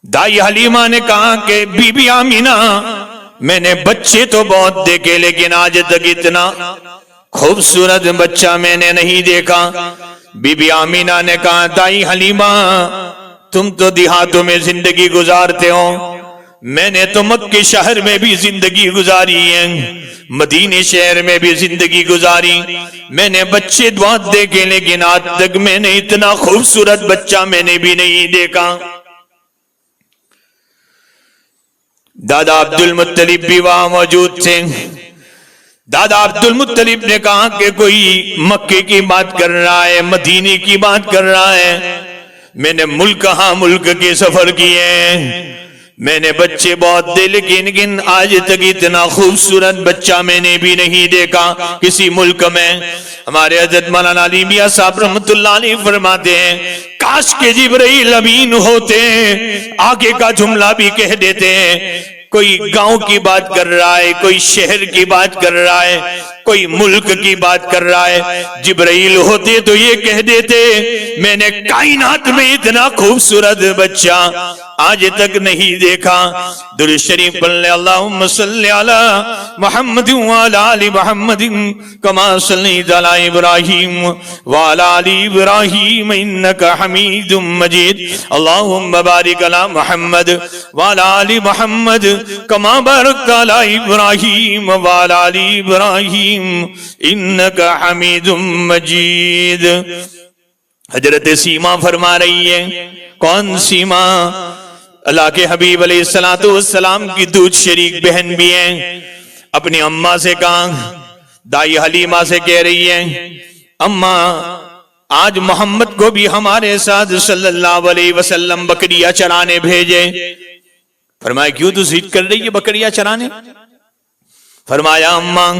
دائی حلیمہ نے کہا کہ بی بی آمینہ، میں نے بچے تو بہت دیکھے لیکن آج تک اتنا خوبصورت بچہ میں نے نہیں دیکھا۔ بی بی آمینہ نے کہا دائی حلیمہ، تم تو دیہاتوں میں زندگی گزارتے ہو، میں نے تو مکہ شہر میں بھی زندگی گزاری ہے، مدینے شہر میں بھی زندگی گزاری، میں نے بچے بہت دیکھے لیکن آج تک میں نے اتنا خوبصورت بچہ میں نے بھی نہیں دیکھا۔ دادا عبد المطلب بھی وہاں موجود تھے۔ دادا عبد المطلب نے کہا کہ کوئی مکے کی بات کر رہا ہے، مدینے کی بات کر رہا ہے، میں نے ملک کے سفر کیے ہیں، میں نے بچے بہت دے لیکن آج تک اتنا خوبصورت بچہ میں نے بھی نہیں دیکھا کسی ملک میں۔ ہمارے حضرت مولانا علی میاں صاحب رحمۃ اللہ علیہ فرماتے ہیں کاش کے جبرائیل امین ہوتے، آگے کا جملہ بھی کہہ دیتے ہیں۔ کوئی گاؤں کی بات کر رہا ہے، کوئی شہر کی بات کر رہا ہے، کوئی ملک کی بات کر رہا ہے، جبرائیل ہوتے تو یہ کہہ دیتے میں نے کائنات میں اتنا خوبصورت بچہ آج تک نہیں دیکھا۔ درود شریف پڑھ لے اللہم صلی علی محمد وعلی آل محمد کما صلیت علی ابراہیم وعلی آل ابراہیم انک حمید مجید، اللہم بارک علی محمد وعلی آل محمد کما بارکت علی ابراہیم وعلی آل ابراہیم انک حمید مجید۔ حضرت سیما فرما رہی ہے، کون سیما؟ اللہ کے حبیب علیہ السلام کی دودھ شریک بہن بھی ہیں۔ اپنی اماں سے کہا، دائی حلیمہ سے کہہ رہی ہے اماں آج محمد کو بھی ہمارے ساتھ صلی اللہ علیہ وسلم بکریاں چرانے بھیجے۔ فرمایا کیوں تو ضد کر رہی ہے بکریاں چرانے؟ فرمایا اماں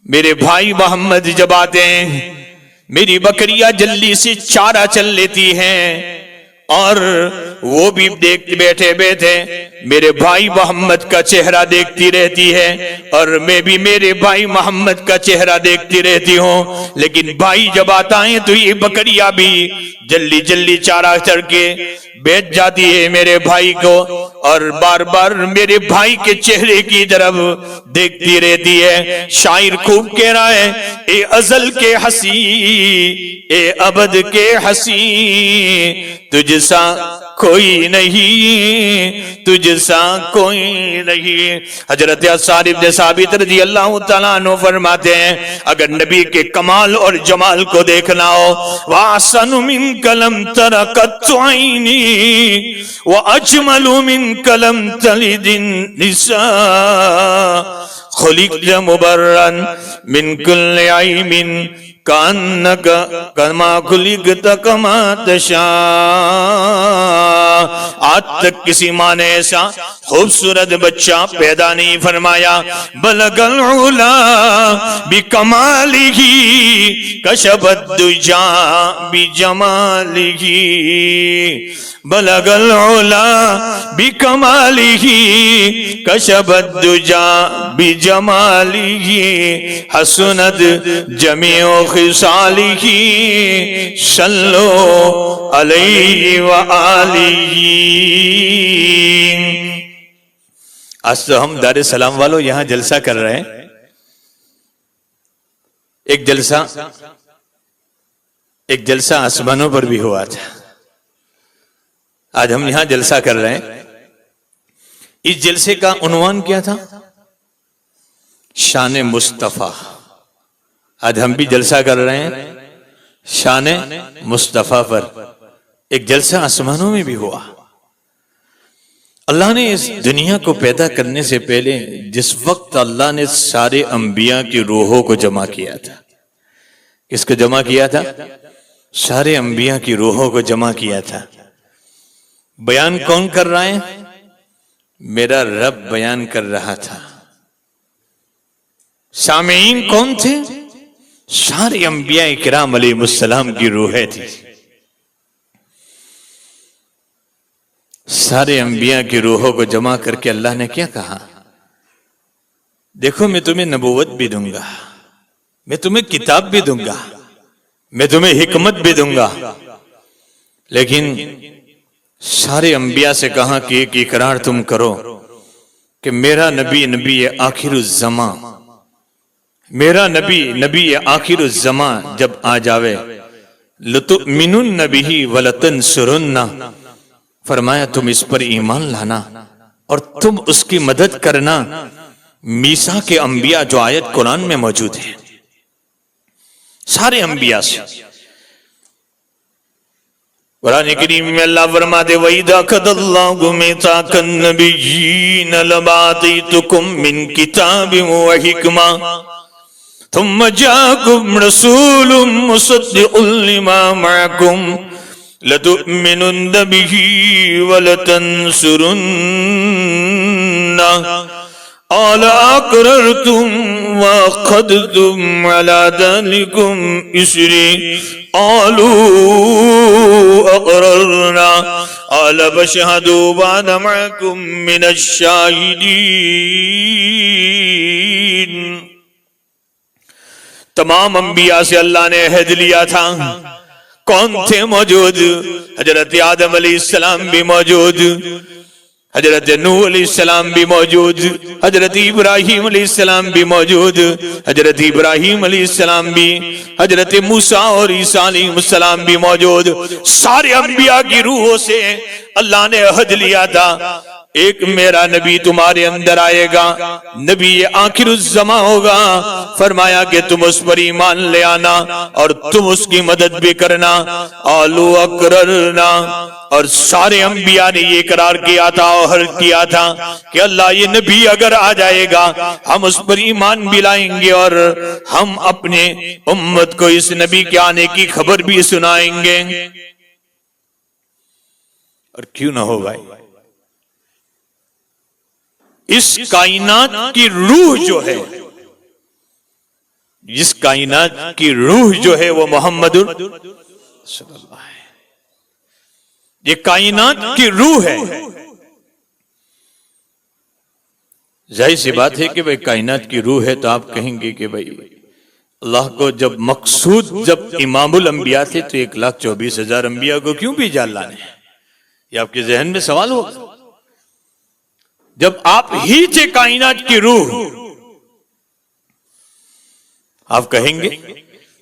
میرے بھائی محمد جب آتے ہیں میری بکریاں جلدی سے چارہ چل لیتی ہیں، اور وہ بھی دیکھ بیٹھے بیٹھے میرے بھائی محمد کا چہرہ دیکھتی رہتی ہے، اور میں بھی میرے بھائی محمد کا چہرہ دیکھتی رہتی ہوں، لیکن بھائی جب آتا ہے تو یہ بکریاں بھی جلدی جلدی چارہ چر کے بیٹھ جاتی ہے میرے بھائی کو، اور بار بار میرے بھائی کے چہرے کی طرف دیکھتی رہتی ہے۔ شاعر خوب کہہ رہا ہے اے ازل کے ہنسی اے ابد کے ہنسی، تجھ سا کوئی نہیں، تجھ سا کوئی نہیں۔ حضرت عصار بن ثابت رضی اللہ تعالیٰ عنہ فرماتے ہیں اگر نبی کے کمال اور جمال کو دیکھنا ہو، وَأَحْسَنُ مِنْكَ لَمْ تَرَ قَطُّ عَيْنِي وَأَجْمَلُ مِنْكَ لَمْ تَلِدِ النِّسَاءُ خُلِقْتَ مُبَرًّا مِنْ كُلِّ عَيْبٍ کانک کما خلقت کما تشاء۔ آج تک کسی ماں نے ایسا خوبصورت بچہ پیدا نہیں فرمایا۔ بلغ العلا بکمالہ کشف الدجا بجمالہ، بلغ العلا بکمالہ کشف الدجا بجمالہ، حسنت جمیع خصالہ صلو علیہ وآلہ۔ آج تو ہم دار السلام والوں یہاں جلسہ کر رہے ہیں، ایک جلسہ آسمانوں پر بھی ہوا تھا، آج ہم یہاں جلسہ کر رہے ہیں۔ اس جلسے کا عنوان کیا تھا؟ شان مصطفیٰ۔ آج ہم بھی جلسہ کر رہے ہیں شان مصطفیٰ پر۔ ایک جلسہ آسمانوں میں بھی ہوا، اللہ نے اس دنیا کو پیدا کرنے سے پہلے جس وقت اللہ نے سارے انبیاء کی روحوں کو جمع کیا تھا، کس کو جمع کیا تھا؟ سارے انبیاء کی روحوں کو جمع کیا تھا۔ بیان کون کر رہا ہے؟ میرا رب بیان کر رہا تھا۔ سامعین کون تھے؟ سارے انبیاء کرام علیہ السلام کی روحیں تھی۔ سارے انبیاء کی روحوں کو جمع کر کے اللہ نے کیا کہا؟ دیکھو میں تمہیں نبوت بھی دوں گا، میں تمہیں کتاب بھی دوں گا، میں تمہیں حکمت بھی دوں گا، لیکن سارے انبیاء سے کہا کہ ایک اقرار تم کرو کہ میرا نبی نبی آخر الزمان، میرا نبی نبی آخر الزمان جب آ جاوے لتؤمنن بہ ولتنصرن، فرمایا تم اس پر ایمان لانا اور تم اس کی مدد کرنا۔ میثاق کے انبیاء جو آیت قرآن میں موجود ہے، سارے انبیاء سے۔ قرآن کریم میں اللہ فرماتے وَإِذَا أَخَذَ اللَّهُ مِيثَاقَ النَّبِيِّينَ لَمَا آتَيْتُكُم مِّن كِتَابٍ وَحِكْمَةٍ ثُمَّ جَاءَكُمْ رَسُولٌ مُصَدِّقٌ لِّمَا مَعَكُمْ لَتُؤْمِنُنَّ بِهِ وَلَتَنصُرُنَّهُ قَالَ أَقْرَرْتُمْ وَأَخَذْتُمْ عَلَى ذَلِكُمْ إِصْرِي قَالُوا أَقْرَرْنَا قَالَ فَاشْهَدُوا وَأَنَا مَعَكُمْ مِنَ الشَّاهِدِينَ۔ تمام انبیاء سے اللہ نے عہد لیا تھا۔ کون تھے موجود؟ حضرت آدم علیہ السلام بھی موجود، حضرت نوح علیہ السلام بھی موجود، حضرت ابراہیم علیہ السلام بھی موجود، حضرت ابراہیم علیہ السلام بھی، حضرت موسیٰ اور عیسیٰ علیہ السلام بھی موجود۔ سارے انبیاء کی روحوں سے اللہ نے عہد لیا تھا ایک میرا نبی تمہارے اندر آئے گا، نبی آخر الزمان ہوگا، فرمایا کہ تم اس پر ایمان لے آنا اور تم اس کی مدد بھی کرنا۔ قالوا اقررنا، اور سارے انبیاء نے یہ قرار کیا تھا اور عہد کیا تھا کہ اللہ یہ نبی اگر آ جائے گا ہم اس پر ایمان بھی لائیں گے اور ہم اپنے امت کو اس نبی کے آنے کی خبر بھی سنائیں گے۔ اور کیوں نہ ہو بھائی، اس کائنات کی روح جو ہے، اس کائنات کی روح جو ہے وہ محمد صلی اللہ ہے، یہ کائنات کی روح ہے۔ ظاہر سی بات ہے کہ بھئی کائنات کی روح ہے تو آپ کہیں گے کہ بھئی اللہ کو جب مقصود جب امام الانبیاء تھے تو 1,24,000 انبیاء کو کیوں بھیجا اللہ نے؟ یہ آپ کے ذہن میں سوال ہوگا۔ جب آپ ہی تھے کائنات کی روح، آپ کہیں گے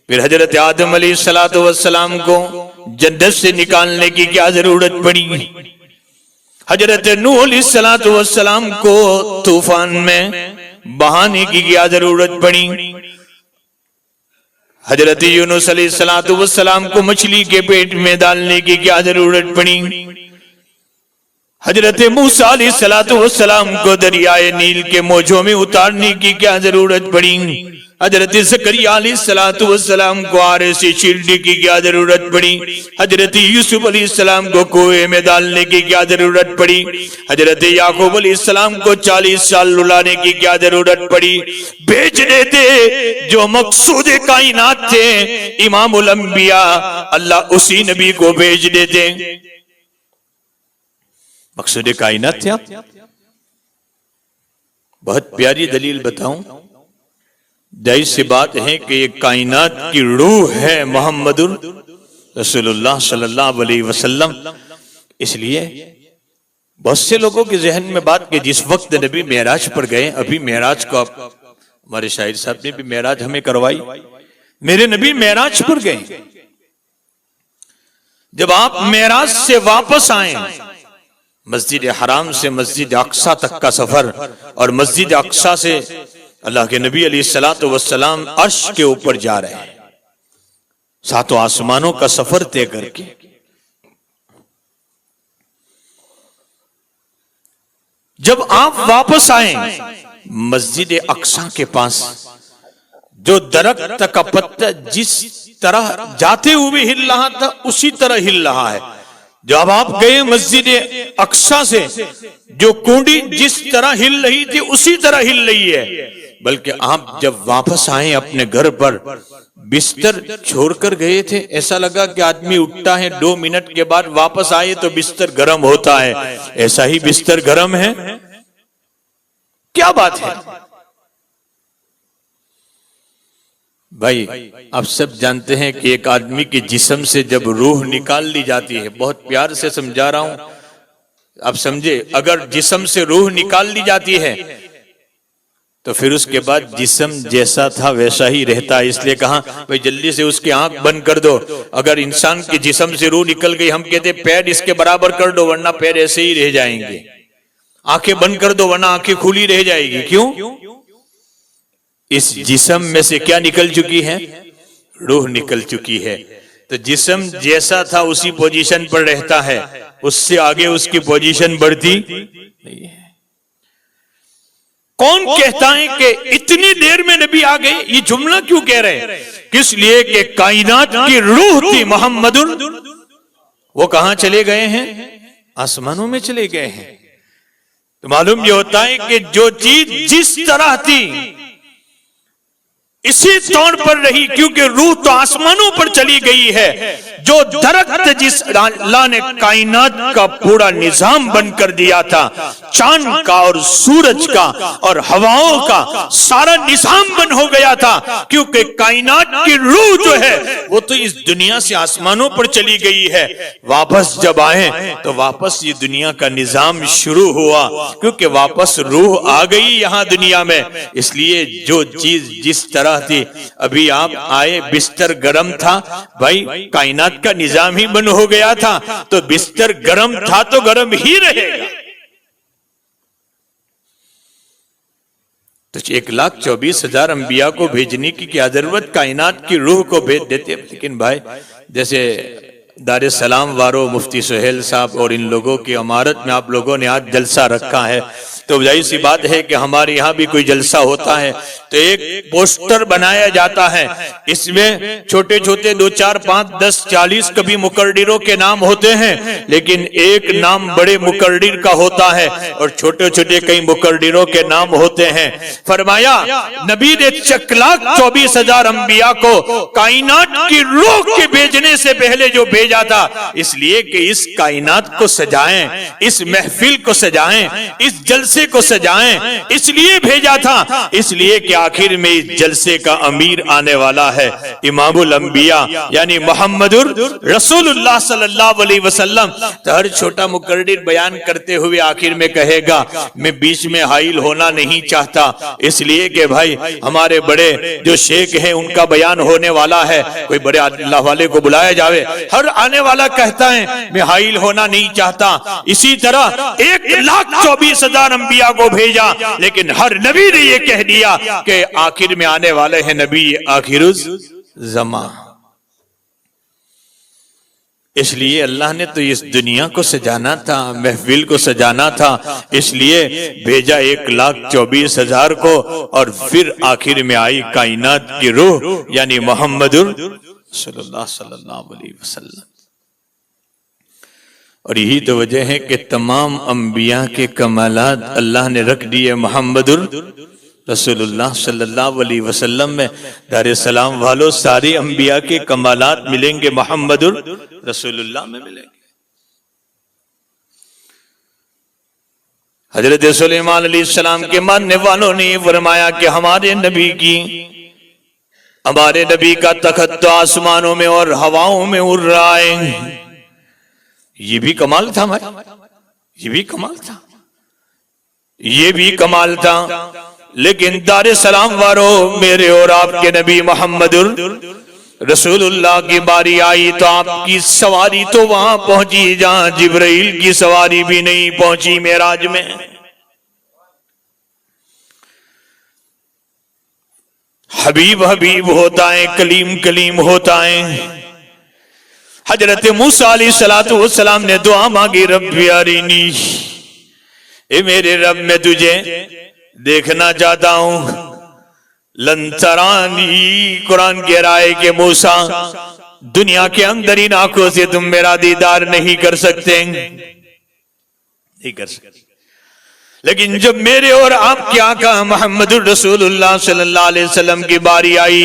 پھر حضرت آدم علیہ السلام کو جنت سے نکالنے کی کیا ضرورت پڑی؟ حضرت نوح علیہ السلام کو طوفان میں بہانے کی کیا ضرورت پڑی؟ حضرت یونس علیہ السلام کو مچھلی کے پیٹ میں ڈالنے کی کیا ضرورت پڑی؟ حضرت موسیٰ علیہ السلام کو دریائے نیل کے موجوں میں اتارنے کی کیا ضرورت پڑی؟ حضرت زکریا علیہ السلام کو آرے سے چیرنے کی کیا ضرورت پڑی؟ حضرت یوسف علیہ السلام کو کنویں میں ڈالنے کی کیا ضرورت پڑی؟ حضرت یعقوب علیہ السلام کو 40 سال رلانے کی کیا ضرورت پڑی؟ بھیجنے تھے جو مقصود کائنات تھے امام الانبیاء، اللہ اسی نبی کو بھیج دیتے۔ مقصود کائنات تھے۔ آپ بہت پیاری دلیل بتاؤں، ظاہر سی بات ہے کہ یہ کائنات کی روح ہے محمد رسول اللہ صلی اللہ علیہ وسلم۔ اس لیے بہت سے لوگوں کے ذہن میں بات کہ جس وقت نبی معراج پر گئے، ابھی معراج کو ہمارے شاعر صاحب نے بھی معراج ہمیں کروائی، میرے نبی معراج پر گئے۔ جب آپ معراج سے واپس آئیں، مسجد حرام سے مسجد اقصی تک کا سفر، اور مسجد اقصی سے اللہ کے نبی علیہ السلام عرش کے اوپر جا رہے ہیں، 7 آسمانوں کا سفر طے کر کے۔ جب آپ واپس آئیں مسجد اقصی کے پاس جو درخت کا پتا جس طرح جاتے ہوئے ہل رہا تھا اسی طرح ہل رہا ہے. جب آپ گئے مسجد اقصی سے جو کنڈی جس طرح ہل رہی تھی اسی طرح ہل رہی ہے. بلکہ آپ جب واپس آئیں اپنے گھر پر بستر چھوڑ کر گئے تھے, ایسا لگا کہ آدمی اٹھتا ہے 2 منٹ کے بعد واپس آئے تو بستر گرم ہوتا ہے. ایسا ہی بستر گرم ہے. کیا بات ہے بھائی؟ آپ سب جانتے ہیں کہ ایک آدمی کے جسم سے جب روح نکال لی جاتی ہے, بہت پیار سے سمجھا رہا ہوں, آپ سمجھے, اگر جسم سے روح نکال لی جاتی ہے تو پھر اس کے بعد جسم جیسا تھا ویسا ہی رہتا ہے. اس لیے کہا بھائی جلدی سے اس کی آنکھ بند کر دو. اگر انسان کے جسم سے روح نکل گئی, ہم کہتے پیر اس کے برابر کر دو ورنہ پیر ایسے ہی رہ جائیں گے. آنکھیں بند کر دو ورنہ آنکھیں کھلی رہ جائے گی. کیوں؟ اس جسم میں سے کیا نکل چکی ہے؟ روح نکل چکی ہے. تو جسم جیسا تھا اسی پوزیشن پر رہتا ہے, اس سے آگے اس کی پوزیشن بڑھتی نہیں ہے. کون کہتا ہے کہ اتنی دیر میں نبی آ گئے؟ یہ جملہ کیوں کہہ رہے ہیں؟ کس لیے کہ کائنات کی روح تھی محمد, وہ کہاں چلے گئے ہیں؟ آسمانوں میں چلے گئے ہیں. تو معلوم یہ ہوتا ہے کہ جو چیز جس طرح تھی اسی طور پر رہی, کیونکہ روح تو آسمانوں پر چلی گئی ہے. جو درخت جس اللہ نے کائنات کا پورا نظام بن کر دیا تھا, چاند کا اور سورج کا اور ہواؤں کا سارا نظام بن ہو گیا تھا, کیونکہ کائنات کی روح جو ہے وہ تو اس دنیا سے آسمانوں پر چلی گئی ہے. واپس جب آئے تو واپس یہ دنیا کا نظام شروع ہوا, کیونکہ واپس روح آ گئی یہاں دنیا میں. اس لیے جو چیز جس طرح تھی, ابھی آپ آئے بستر گرم تھا بھائی, کائنات کا نظام ہی بن ہو گیا تھا, تو بستر گرم تھا تو گرم ہی رہے گا. تو 1,24,000 انبیاء کو بھیجنے کی کیا ضرورت؟ کائنات کی روح کو بھیج دیتے. لیکن بھائی جیسے دار السلام وارو مفتی سہیل صاحب اور ان لوگوں کی عمارت میں آپ لوگوں نے آج جلسہ رکھا ہے, تو ظاہر سی بات ہے کہ ہمارے یہاں بھی کوئی جلسہ ہوتا ہے تو ایک پوسٹر بنایا جاتا ہے, اس میں چھوٹے چھوٹے 2 4 5 10 40 کبھی مقرروں کے نام ہوتے ہیں, لیکن ایک نام بڑے مقرر کا ہوتا ہے اور چھوٹے چھوٹے کئی مقرروں کے نام ہوتے ہیں. فرمایا نبی نے 1,24,000 انبیاء کو کائنات کی روح کے بھیجنے سے پہلے جو بھیجا تھا, اس لیے کہ اس کائنات کو سجائیں, اس محفل کو سجائیں, اس جلسے کو سجائیں, اس لیے بھیجا تھا. اس لیے کہ آخر میں اس جلسے کا امیر آنے والا ہے, امام الانبیاء یعنی محمد رسول اللہ صلی اللہ علیہ وسلم. تو ہر چھوٹا مقرر بیان کرتے ہوئے آخر میں کہے گا میں بیچ میں حائل ہونا نہیں چاہتا, اس لیے کہ بھائی ہمارے بڑے جو شیخ ہیں ان کا بیان ہونے والا ہے, کوئی بڑے اللہ والے کو بلایا جاوے. ہر آنے والا کہتا ہے میں حائل ہونا نہیں چاہتا. اسی طرح 1,24,000 انبیاء کو بھیجا, لیکن ہر نبی نے یہ کہہ دیا کہ آخر میں آنے والے ہیں نبی آخر الزمان. اس لیے اللہ نے تو اس دنیا کو سجانا تھا, محفل کو سجانا تھا, اس لیے بھیجا 1,24,000 کو, اور پھر آخر میں آئی کائنات کی روح یعنی محمد صلی اللہ علیہ وسلم. اور یہی تو وجہ ہے کہ تمام انبیاء کے کمالات اللہ نے رکھ دیے محمد رسول اللہ صلی اللہ علیہ وسلم میں. دار السلام والوں سارے انبیاء کے کمالات ملیں گے محمد رسول اللہ میں ملیں گے. حضرت سلیمان علیہ السلام کے ماننے والوں نے فرمایا کہ ہمارے نبی کا تخت تو آسمانوں میں اور ہواؤں میں اڑ رہا ہے. یہ بھی کمال تھا بھائی, یہ بھی کمال تھا, یہ بھی کمال تھا. لیکن دار السلام وارو میرے اور آپ کے نبی محمد رسول اللہ کی باری آئی تو آپ کی سواری تو وہاں پہنچی جہاں جبرائیل کی سواری بھی نہیں پہنچی معراج میں. حبیب حبیب ہوتا ہے, کلیم کلیم ہوتا ہے. حضرت موسیٰ علیہ السلام نے دعا مانگی رب ارینی اے میرے رب میں تجھے دیکھنا چاہتا ہوں. لن ترانی، قرآن کہہ رہا ہے کہ موسیٰ دنیا کے اندر ان آنکھوں سے تم میرا دیدار نہیں کر سکتے، نہیں کر سکتے. لیکن جب میرے اور آپ کے آقا محمد الرسول اللہ صلی اللہ علیہ وسلم کی باری آئی،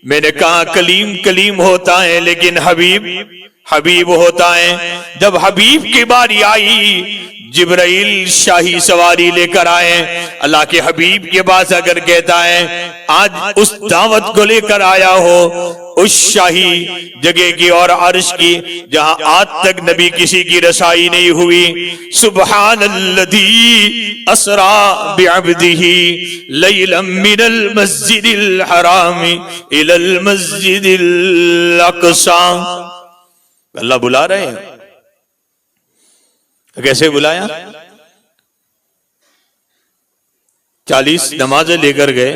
میں نے کہا کلیم کلیم ہوتا ہے لیکن حبیب حبیب ہوتا ہے. جب حبیب کی باری آئی، جبرائیل شاہی سواری لے کر آئے. اللہ کے حبیب کے پاس اگر کہتا ہے آج اس دعوت کو لے کر آیا ہو اس شاہی جگہ کی اور عرش کی جہاں آج تک نبی کسی کی رسائی نہیں ہوئی. سبحان الذی اسرا بعبدہ لیلا من المسجد الحرام الی المسجد الاقصی. اللہ بلا رہے ہیں. کیسے بلایا؟ 40 نمازیں لے کر گئے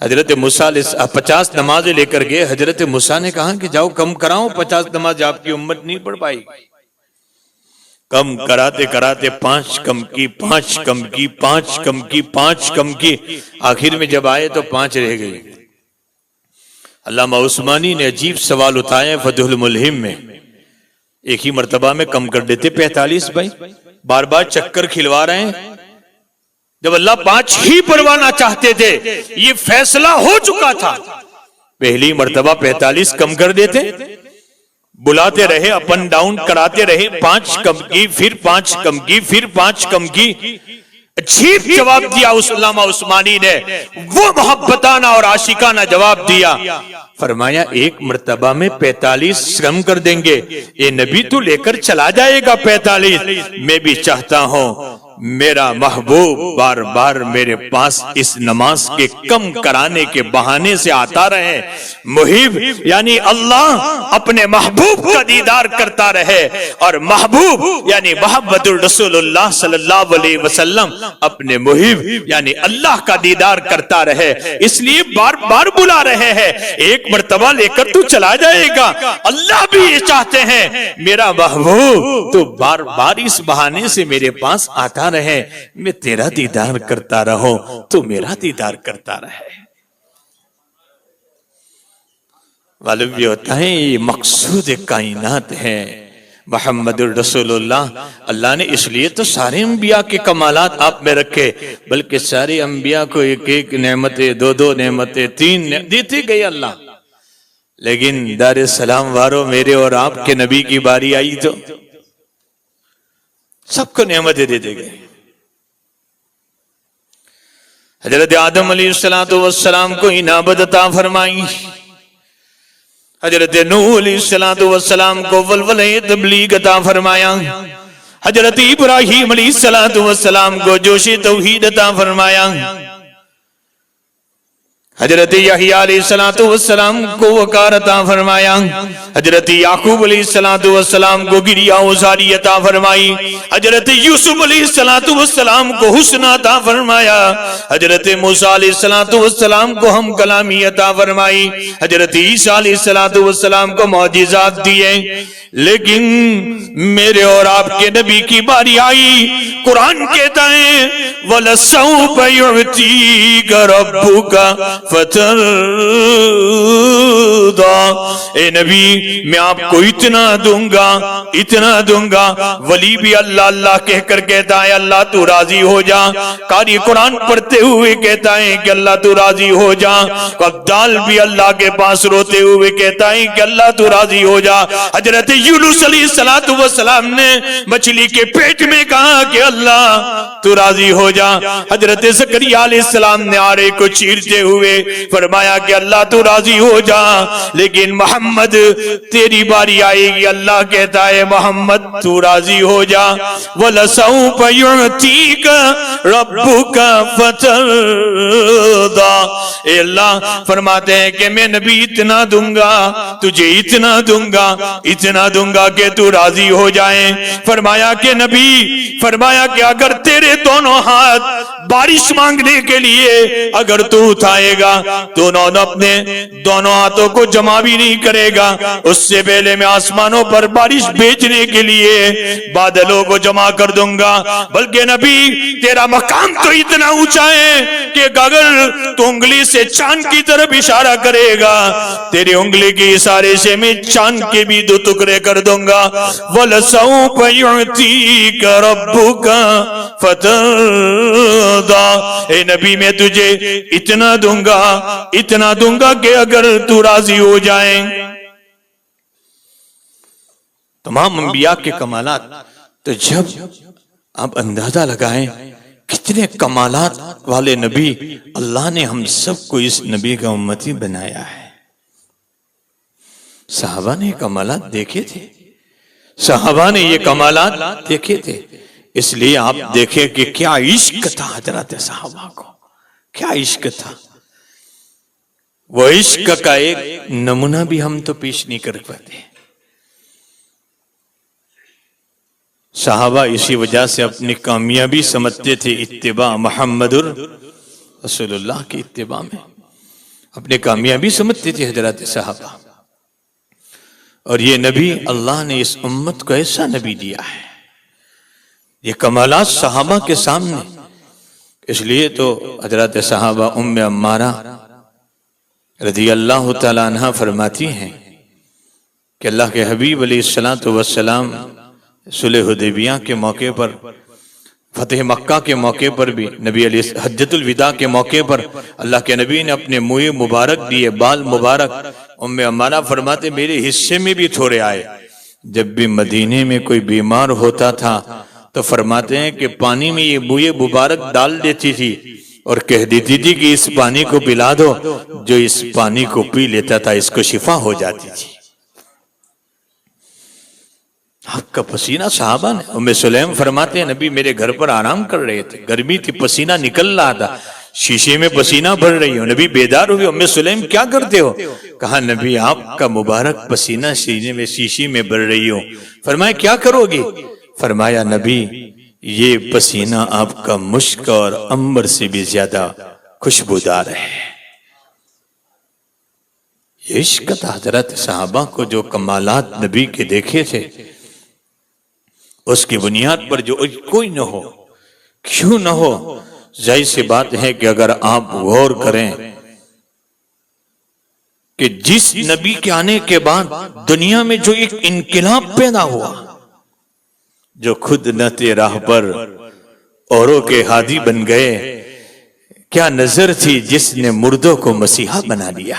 حضرت موسیٰ 50 نمازیں لے کر گئے. حضرت موسیٰ نے کہا کہ جاؤ کم کراؤ، 50 نماز آپ کی امت نہیں پڑھ پائی. کم کراتے کراتے 5 کم کی، 5 کم کی، 5 کم کی، 5 کم کی، آخر میں جب آئے تو 5 رہ گئی. علامہ عثمانی نے عجیب سوال اٹھایا فتح الملہم میں. ایک ہی مرتبہ میں کم کر دیتے 45 بھائی، بار بار چکر کھلوا رہے ہیں. جب اللہ 5 ہی پروانا چاہتے تھے، یہ فیصلہ ہو چکا تھا، پہلی مرتبہ 45 کم کر دیتے. بلاتے رہے، اپ اینڈ ڈاؤن کراتے رہے، 5 کم کی، پھر 5 کم کی، پھر 5 کم کی. عجیب جواب دیا اس علامہ عثمانی نے، وہ محبتانہ اور عاشقانہ جواب دیا. فرمایا ایک مرتبہ میں 45 کم کر دیں گے، اے نبی تو لے کر چلا جائے گا 45. میں بھی چاہتا ہوں میرا محبوب بار بار میرے پاس اس نماز کے کم کرانے کے بہانے سے آتا رہے. محب یعنی اللہ اپنے محبوب کا دیدار کرتا رہے، اور محبوب یعنی محمد الرسول اللہ صلی اللہ علیہ وسلم اپنے محب یعنی اللہ کا دیدار کرتا رہے. اس لیے بار بار بلا رہے ہیں، ایک مرتبہ لے کر تو چلا جائے گا. اللہ بھی یہ چاہتے ہیں میرا محبوب تو بار بار اس بہانے سے میرے پاس آتا رہے، میں تیرا دیدار کرتا رہوں تو میرا دیدار کرتا رہے. معلوم یہ ہوتا ہے یہ مقصود کائنات ہے محمد الرسول اللہ. اللہ نے اس لیے تو سارے انبیاء کے کمالات آپ میں رکھے، بلکہ سارے انبیاء کو ایک ایک نعمتیں، 2 نعمتیں، 3 دیتے گئے اللہ. لیکن دار السلام وارو میرے اور آپ کے نبی کی باری آئی تو سب کو نعمتیں دیتے گئے. حضرت آدم علیہ السلام کو انابت عطا فرمائی. حضرت نوح علیہ السلام کو ولولہ تبلیغ عطا فرمایا. حضرت ابراہیم علیہ السلام کو جوش توحید عطا فرمایا. حضرت یحییٰ علیہ السلام کو وقار عطا فرمایا. حضرت یعقوب علیہ السلام کو گریہ وزاری عطا فرمائی. حضرت یوسف علیہ السلام کو حسن عطا فرمایا. حضرت موسیٰ علیہ السلام کو ہم کلامی عطا فرمائی. حضرت عیسیٰ علیہ السلام کو معجزات دیے. لیکن میرے اور آپ کے نبی کی باری آئی، قرآن کہتا ہے وَلَسَوْفَ يُعْتِيكَ رَبُّكَ فَتَرْضَىٰ. اے نبی میں آپ کو اتنا دوں گا، اتنا دوں گا. ولی بھی اللہ اللہ کہہ کر کہتا ہے اللہ تو راضی ہو جا. قاری قرآن پڑھتے ہوئے کہتا ہے کہ اللہ تو راضی ہو جا. عبدال بھی اللہ کے پاس روتے ہوئے کہتا ہے کہ اللہ تو راضی ہو جا. حضرت یونس علیہ السلام نے مچھلی کے پیٹ میں کہا کہ اللہ تو راضی ہو جا. حضرت زکریا علیہ السلام نے آرے کو چیرتے ہوئے فرمایا کہ اللہ تو راضی ہو جا. لیکن محمد تیری باری آئے گی، اللہ کہتا ہے محمد تو راضی ہو جا. وَلَسَوْفَ يُعْتِيكَ رَبُّكَ فَتَرْضَىٰ. اے اللہ فرماتے ہیں کہ میں نبی اتنا دوں گا، تجھے اتنا دوں گا، اتنا دوں گا کہ تو راضی ہو جائیں. فرمایا کہ نبی، فرمایا کہ اگر تیرے دونوں ہاتھ بارش مانگنے کے لیے اگر تو اٹھائے گا تو اپنے دونوں ہاتھوں کو جمع بھی نہیں کرے گا، اس سے پہلے میں آسمانوں پر بارش بھیجنے کے لیے بادلوں کو جمع کر دوں گا۔ بلکہ نبی تیرا مقام تو اتنا اونچا ہے کہ اگر تو انگلی سے چاند کی طرف اشارہ کرے گا، تیری انگلی کے اشارے سے میں چاند کے بھی 2 ٹکڑے کر دوں گا۔ وَلَسَوْفَ يُعْتِيكَ رَبُّكَ فَتَرْضَىٰ، اے نبی میں تجھے اتنا دوں گا کہ اگر تو راضی ہو جائیں۔ تمام انبیاء کے کمالات، تو جب آپ اندازہ لگائیں کتنے کمالات والے نبی، اللہ نے ہم سب کو اس نبی کا امتی بنایا ہے۔ صحابہ نے کمالات دیکھے تھے، صحابہ نے یہ کمالات دیکھے تھے، اس لیے آپ دیکھیں کہ کیا عشق تھا حضرات صحابہ کو، کیا عشق تھا۔ وہ عشق کا ایک نمونہ بھی ہم تو پیش نہیں کر پاتے۔ صحابہ اسی وجہ سے اپنی کامیابی سمجھتے تھے اتباع محمد رسول اللہ کی اتباع میں، اپنے کامیابی سمجھتے تھے حضرات صحابہ۔ اور یہ نبی، اللہ نے اس امت کو ایسا نبی دیا ہے، یہ کمالات صحابہ کے سامنے۔ اس لیے تو حضرات صحابہ ام عمارہ رضی اللہ تعالیٰ عنہ فرماتی ہیں کہ اللہ کے حبیب علیہ السلام صلح حدیبیہ کے موقع پر، فتح مکہ کے موقع پر بھی، نبی علیہ حجۃ الوداع کے موقع پر اللہ کے نبی نے اپنے منہ مبارک دیے، بال مبارک۔ ام عمارہ فرماتے میرے حصے میں بھی تھوڑے آئے۔ جب بھی مدینے میں کوئی بیمار ہوتا تھا تو فرماتے ہیں کہ پانی میں یہ منہ مبارک ڈال دیتی تھی اور کہہ دیتی تھی کہ اس پانی کو پلا دو، جو اس پانی کو پی لیتا تھا اس کو شفا ہو جاتی تھی۔ آپ کا پسینہ صحابہ نے، ام سلیم فرماتے ہیں نبی میرے گھر پر آرام کر رہے تھے، گرمی تھی، پسینہ نکل رہا تھا، شیشے میں پسینہ بھر رہی ہو۔ نبی بیدار ہوئے، ام سلیم کیا کرتے ہو؟ کہا نبی آپ کا مبارک پسینہ شیشے میں بھر رہی ہو۔ فرمایا کیا کرو گی؟ فرمایا نبی یہ پسینہ آپ کا مشک اور عنبر سے بھی زیادہ خوشبودار ہے۔ یہ عشق تھا حضرت صحابہ کو، جو کمالات نبی کے دیکھے تھے اس کی بنیاد پر جو کوئی نہ ہو، کیوں نہ ہو۔ ظاہر سی بات ہے کہ اگر آپ غور کریں کہ جس نبی کے آنے کے بعد دنیا میں جو ایک انقلاب پیدا ہوا، جو خود نہتے راہ پر اوروں کے ہادی بن گئے، کیا نظر تھی جس نے مردوں کو مسیحا بنا دیا،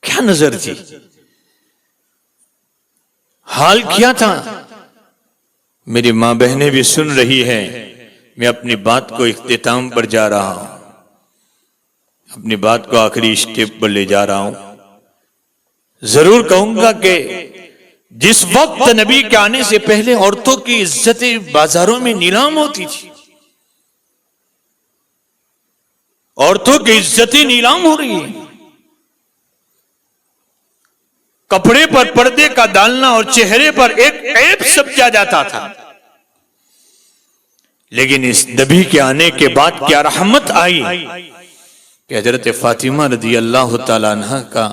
کیا نظر تھی، حال کیا تھا۔ میری ماں بہنیں بھی سن رہی ہیں، میں اپنی بات کو اختتام پر جا رہا ہوں، اپنی بات کو آخری اسٹیپ پر لے جا رہا ہوں۔ ضرور کہوں گا کہ جس وقت نبی کے آنے سے پہلے عورتوں کی عزتیں بازاروں میں نیلام ہوتی تھی، عورتوں کی عزتیں نیلام ہو رہی ہیں، کپڑے پر پردے کا ڈالنا اور چہرے پر ایک عیب سمجھا جاتا تھا۔ لیکن اس نبی کے آنے کے بعد کیا رحمت آئی کہ حضرت فاطمہ رضی اللہ تعالیٰ عنہ کا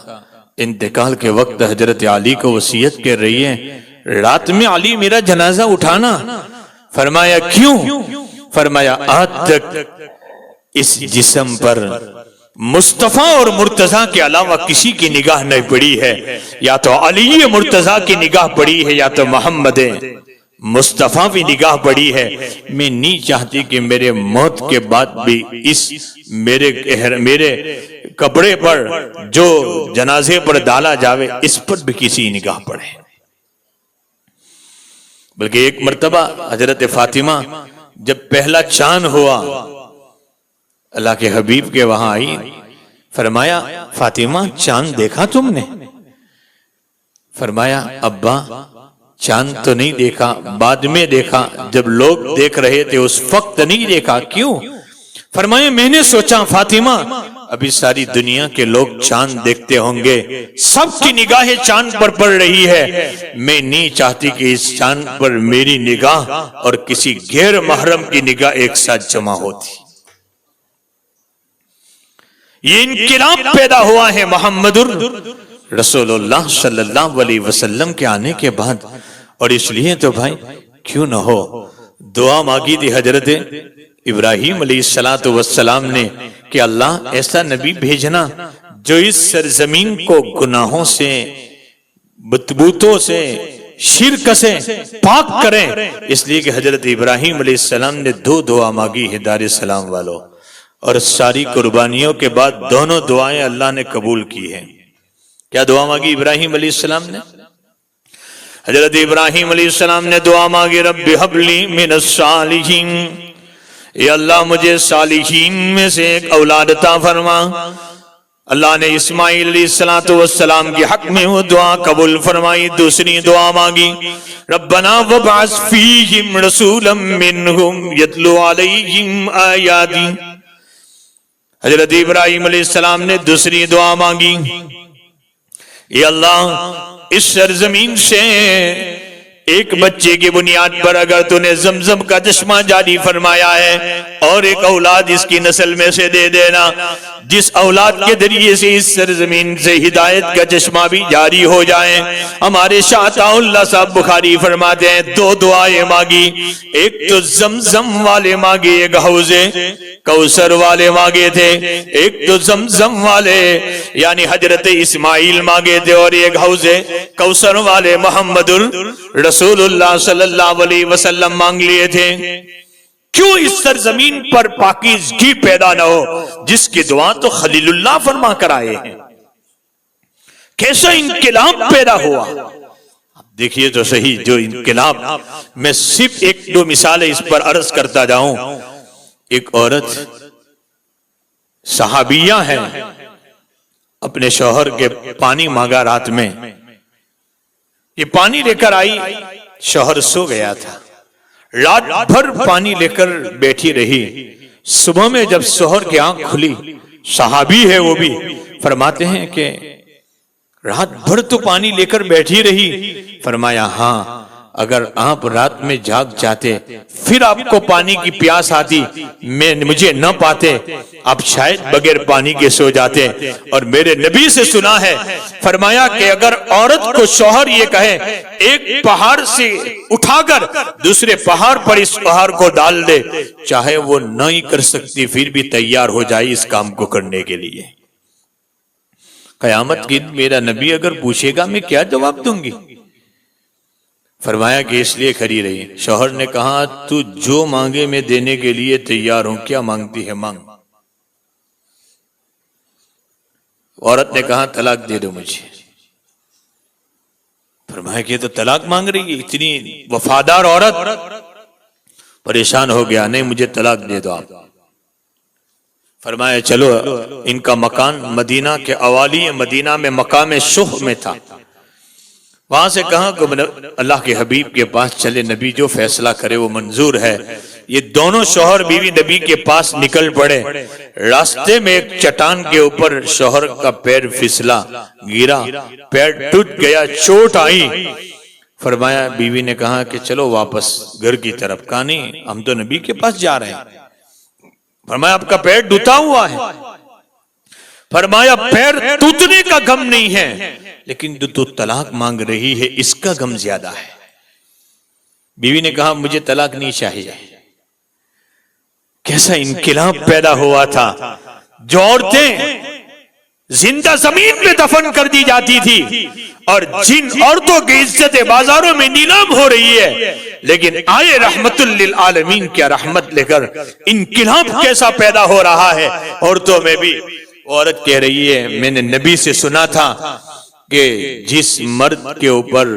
انتقال کے وقت حضرت علی کو وصیت کر رہی ہے رات میں علی میرا جنازہ اٹھانا۔ فرمایا کیوں؟ فرمایا آج تک اس جسم پر مصطفیٰ اور مرتضیٰ کے علاوہ کسی کی نگاہ نہیں پڑی ہے، یا تو علی مرتضیٰ کی نگاہ پڑی ہے یا تو محمد مصطفیٰ بھی نگاہ پڑی ہے۔ میں نہیں چاہتی کہ میرے موت کے بعد بھی اس میرے کپڑے پر جو جنازے پر ڈالا جاوے اس پر بھی کسی نگاہ پڑے۔ بلکہ ایک مرتبہ حضرت فاطمہ جب پہلا چاند ہوا، اللہ کے حبیب کے وہاں آئی، فرمایا فاطمہ چاند دیکھا تم نے؟ فرمایا ابا چاند تو نہیں دیکھا، بعد میں دیکھا، جب لوگ دیکھ رہے تھے اس وقت نہیں دیکھا۔ کیوں؟ فرمایا میں نے سوچا فاطمہ ابھی ساری دنیا کے لوگ چاند دیکھتے ہوں گے، سب کی نگاہیں چاند پر پڑ رہی ہے، میں نہیں چاہتی کہ اس چاند پر میری نگاہ اور کسی غیر محرم کی نگاہ ایک ساتھ جمع ہوتی۔ یہ انقلاب پیدا ہوا ہے محمد رسول اللہ صلی اللہ علیہ وسلم کے آنے کے بعد، اور اس لیے تو بھائی کیوں نہ ہو دعا مانگی تھی حضرت ابراہیم علیہ السلام نے کہ اللہ ایسا نبی بھیجنا جو اس سرزمین کو گناہوں سے، بتوں سے، شرک سے پاک کریں۔ اس لیے کہ حضرت ابراہیم علیہ السلام نے 2 دعا مانگی ہے دار السلام والوں، اور ساری قربانیوں کے بعد دونوں دعائیں اللہ نے قبول کی ہیں۔ کیا دعا مانگی ابراہیم علیہ السلام نے؟ حضرت ابراہیم علیہ السلام نے دعا مانگی رب ہب لی من الصالحین، اے اللہ مجھے صالحین میں سے ایک اولاد عطا فرما۔ اللہ نے اسماعیل علیہ السلام کے حق میں وہ دعا قبول فرمائی۔ دوسری دعا مانگی ربنا وابعث فیہم رسولا منہم یتلو علیہم آیاتی۔ حضرت ابراہیم علیہ السلام نے دوسری دعا مانگی، اے اللہ اس سرزمین سے ایک بچے کی بنیاد پر اگر تو نے زمزم کا چشمہ جاری فرمایا ہے، اور ایک اولاد اس کی نسل میں سے دے دینا جس اولاد کے ذریعے سے اس سرزمین سے ہدایت کا چشمہ بھی جاری ہو جائے۔ ہمارے شاہ عطا اللہ صاحب بخاری فرماتے ہیں 2 دعائیں مانگی، ایک تو زمزم والے مانگے، ایک حوض کوثر والے مانگے تھے، ایک تو زمزم والے یعنی حضرت اسماعیل مانگے تھے، اور ایک حوض کوثر والے محمد رسول اللہ صلی اللہ علیہ وسلم مانگ لیے تھے۔ کیوں اس سرزمین پر پاکیزگی پیدا نہ ہو جس کی دعا تو خلیل اللہ فرما کر آئے ہیں؟ کیسا انقلاب پیدا ہوا؟ دیکھیے تو صحیح جو انقلاب، میں صرف 1-2 مثالیں اس پر عرض کرتا جاؤں۔ ایک عورت صحابیہ ہے، اپنے شوہر کے پانی مانگا رات میں، یہ پانی لے کر آئی، شوہر سو گیا تھا، رات بھر پانی لے کر بیٹھی رہی۔ صبح میں جب شوہر کی آنکھ کھلی، صحابی ہے وہ بھی، فرماتے ہیں کہ رات بھر تو پانی لے کر بیٹھی رہی۔ فرمایا ہاں، اگر آپ رات میں جاگ جاتے پھر آپ کو پانی کی پیاس آتی، مجھے نہ پاتے، آپ شاید بغیر پانی کے سو جاتے۔ اور میرے نبی سے سنا ہے، فرمایا کہ اگر عورت کو شوہر یہ کہے ایک پہاڑ سے اٹھا کر دوسرے پہاڑ پر اس پہاڑ کو ڈال دے، چاہے وہ نہ ہی کر سکتی پھر بھی تیار ہو جائے اس کام کو کرنے کے لیے۔ قیامت کی میرا نبی اگر پوچھے گا میں کیا جواب دوں گی؟ فرمایا کہ اس لیے کھڑی رہی۔ شوہر نے کہا تو جو مانگے میں دینے کے لیے تیار ہوں، کیا مانگتی ہے مانگ۔ عورت نے کہا طلاق دے دو مجھے۔ فرمایا کہ تو طلاق مانگ رہی ہے، اتنی وفادار عورت۔ پریشان ہو گیا، نہیں مجھے طلاق دے دو آپ۔ فرمایا چلو، ان کا مکان مدینہ کے اوالی مدینہ میں مقام شح میں تھا، وہاں سے کہا کہ اللہ کے حبیب کے پاس چلے، نبی جو فیصلہ کرے وہ منظور ہے۔ یہ دونوں شوہر بیوی نبی کے پاس نکل پڑے۔ راستے میں ایک چٹان کے اوپر شوہر کا پیر پھسلا، گرا، پیر ٹوٹ گیا، چوٹ آئی۔ فرمایا بیوی نے کہا کہ چلو واپس گھر کی طرف۔ کہا نہیں، ہم تو نبی کے پاس جا رہے ہیں۔ فرمایا آپ کا پیر ٹوٹا ہوا ہے۔ فرمایا پیر ٹوٹنے کا غم نہیں ہے، لیکن تو طلاق مانگ رہی ہے اس کا غم زیادہ ہے۔ بیوی نے کہا مجھے طلاق نہیں چاہیے۔ کیسا انقلاب پیدا ہوا تھا۔ جو عورتیں زندہ زمین پہ دفن کر دی جاتی تھی اور جن عورتوں کی عزتیں بازاروں میں نیلام ہو رہی ہے، لیکن آئے رحمت للعالمین کیا رحمت لے کر انقلاب کیسا پیدا ہو رہا ہے عورتوں میں بھی۔ عورت کہہ رہی ہے میں نے نبی سے سنا تھا کہ جس مرد کے اوپر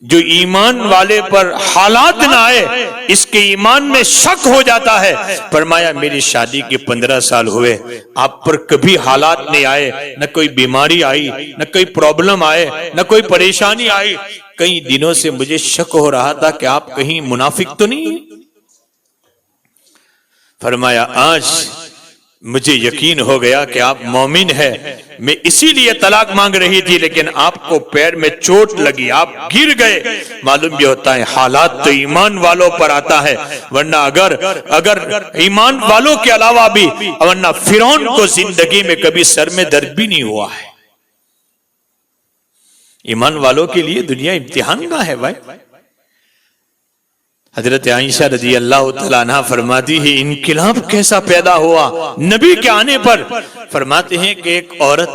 جو ایمان والے پر حالات نہ آئے اس کے ایمان میں شک ہو جاتا ہے۔ فرمایا میری شادی کے 15 سال ہوئے، آپ پر کبھی حالات نہیں آئے، نہ کوئی بیماری آئی، نہ کوئی پرابلم آئے، نہ کوئی پریشانی آئی۔ کئی دنوں سے مجھے شک ہو رہا تھا کہ آپ کہیں منافق تو نہیں۔ فرمایا آج مجھے یقین ہو گیا کہ آپ مومن ہیں، میں اسی لیے طلاق مانگ رہی تھی، لیکن آپ کو پیر میں چوٹ لگی، آپ گر گئے۔ معلوم یہ ہوتا ہے حالات تو ایمان والوں پر آتا ہے، ورنہ اگر ایمان والوں کے علاوہ بھی، ورنہ فرعون کو زندگی میں کبھی سر میں درد بھی نہیں ہوا ہے۔ ایمان والوں کے لیے دنیا امتحان کا ہے بھائی۔ حضرت عائشہ رضی اللہ تعالیٰ عنہ فرماتی ہے انقلاب کیسا پیدا ہوا نبی کے آنے پر۔ فرماتے ہیں کہ ایک عورت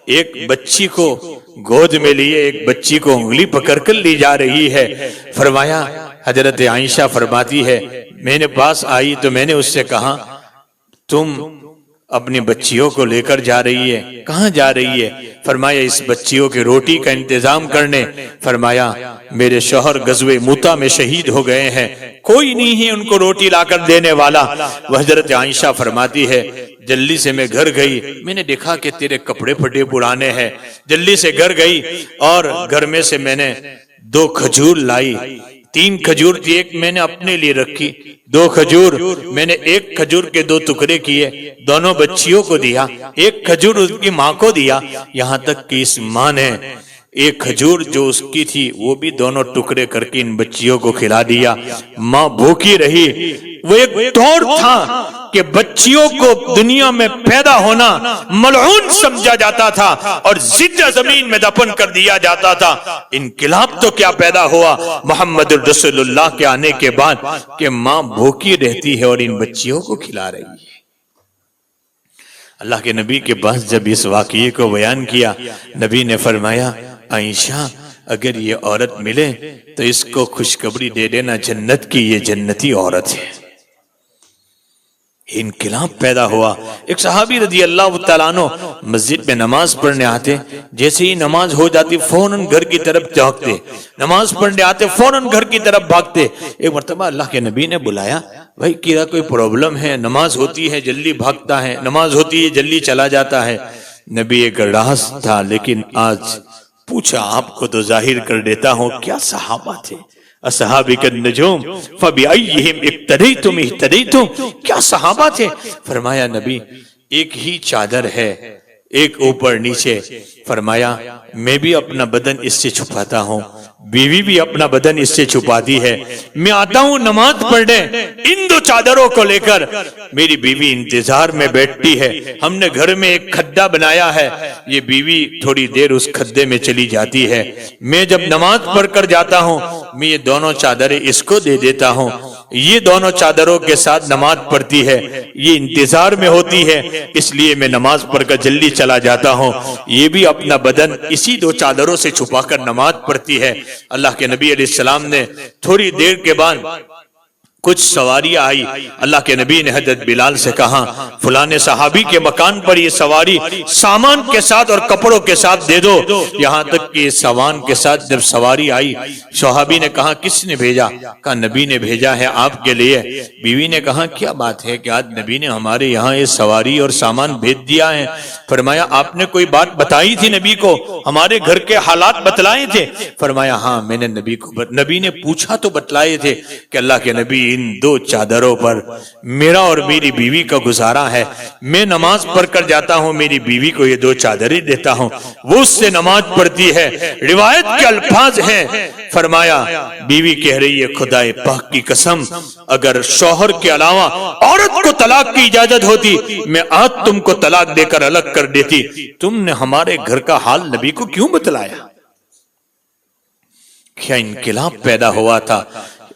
ایک بچی کو گود میں لیے ایک بچی کو انگلی پکڑ کر لی جا رہی ہے۔ فرمایا حضرت عائشہ فرماتی ہے میں نے پاس آئی تو میں نے اس سے کہا تم اپنی بچیوں کو لے کر جا رہی ہے، کہاں جا رہی ہے؟ فرمایا اس بچیوں کی روٹی کا انتظام کرنے۔ فرمایا میرے شوہر غزوہ موتا میں شہید ہو گئے ہیں، کوئی نہیں ہے ان کو روٹی لا کر دینے والا۔ وہ حضرت عائشہ فرماتی ہے جلدی سے میں گھر گئی، میں نے دیکھا کہ تیرے کپڑے پھٹے پرانے ہیں، جلدی سے گھر گئی اور گھر میں سے میں نے 2 کھجور لائی، 3 کھجور تھی، ایک میں نے اپنے لیے رکھی، 2 کھجور میں نے 1 کھجور کے 2 ٹکڑے کیے، دونوں بچیوں کو دیا، 1 کھجور اس کی ماں کو دیا، یہاں تک کہ اس ماں نے 1 کھجور جو اس کی تھی وہ بھی دونوں ٹکڑے کر کے ان بچیوں کو کھلا دیا۔ ماں بھوکی رہی۔ وہ ایک دور تھا کہ بچیوں کو دنیا میں پیدا ہونا ملعون سمجھا جاتا تھا اور زندہ زمین میں دفن کر دیا جاتا تھا۔ انقلاب تو کیا پیدا ہوا محمد رسول اللہ کے آنے کے بعد کہ ماں بھوکی رہتی ہے اور ان بچیوں کو کھلا رہی ہے۔ اللہ کے نبی کے پاس جب اس واقعے کو بیان کیا، نبی نے فرمایا عائشہ اگر یہ عورت ملے تو اس کو خوشخبری دے دینا جنت کی، یہ جنتی عورت ہے۔ انقلاب پیدا ہوا۔ ایک صحابی رضی اللہ تعالیٰ عنہ مسجد میں نماز پڑھنے آتے، جیسے ہی نماز ہو جاتی فوراً گھر کی طرف جھانکتے، نماز پڑھنے آتے فوراً گھر کی طرف بھاگتے۔ ایک مرتبہ اللہ کے نبی نے بلایا بھائی کیا کوئی پرابلم ہے؟ نماز ہوتی ہے جلدی بھاگتا ہے، نماز ہوتی ہے جلدی چلا جاتا ہے۔ نبی ایک راز تھا لیکن آج پوچھا آپ کو تو ظاہر کر دیتا ہوں، کیا صحابہ تھے، اصحابک النجوم فبأیہم اقتدیتم اہتدیتم، کیا صحابہ تھے۔ فرمایا نبی ایک ہی چادر ہے، ایک اوپر نیچے۔ فرمایا میں بھی اپنا بدن اس سے چھپاتا ہوں، بیوی بھی اپنا بدن اس سے چھپاتی ہے۔ میں آتا ہوں نماز پڑھنے ان 2 چادروں کو لے کر، میری بیوی انتظار میں بیٹھتی ہے۔ ہم نے گھر میں ایک کھڈا بنایا ہے، یہ بیوی تھوڑی دیر اس کھڈے میں چلی جاتی ہے۔ میں جب نماز پڑھ کر جاتا ہوں میں یہ دونوں چادریں اس کو دے دیتا ہوں، یہ دونوں چادروں کے ساتھ نماز پڑھتی ہے، یہ انتظار میں ہوتی ہے، اس لیے میں نماز پڑھ کر جلدی چلا جاتا ہوں، یہ بھی اپنا بدن اسی 2 چادروں سے چھپا کر نماز پڑھتی ہے۔ اللہ کے نبی علیہ السلام نے تھوڑی دیر کے بعد کچھ سواری آئی، اللہ کے نبی نے حضرت بلال سے کہا فلانے صحابی کے مکان پر یہ سواری سامان کے ساتھ اور کپڑوں کے ساتھ دے دو۔ یہاں تک کہ سامان کے ساتھ جب سواری آئی صحابی نے کہا کس نے بھیجا؟ کہا نبی نے بھیجا ہے آپ کے لیے۔ بیوی نے کہا کیا بات ہے کہ آج نبی نے ہمارے یہاں یہ سواری اور سامان بھیج دیا ہے؟ فرمایا آپ نے کوئی بات بتائی تھی نبی کو، ہمارے گھر کے حالات بتلائے تھے؟ فرمایا ہاں میں نے نبی نے پوچھا تو بتلائے تھے کہ اللہ کے نبی ان 2 چادروں پر میرا اور میری بیوی کا گزارا ہے، میں نماز پڑھ کر جاتا ہوں میری بیوی کو یہ 2 چادریں دیتا ہوں، وہ اس سے نماز پڑھتی ہے۔ روایت کے الفاظ ہیں، فرمایا بیوی کہہ رہی ہے خدا پاک کی قسم اگر شوہر کے علاوہ عورت کو طلاق کی اجازت ہوتی میں آج تم کو طلاق دے کر الگ کر دیتی، تم نے ہمارے گھر کا حال نبی کو کیوں بتلایا؟ کیا انقلاب پیدا ہوا تھا۔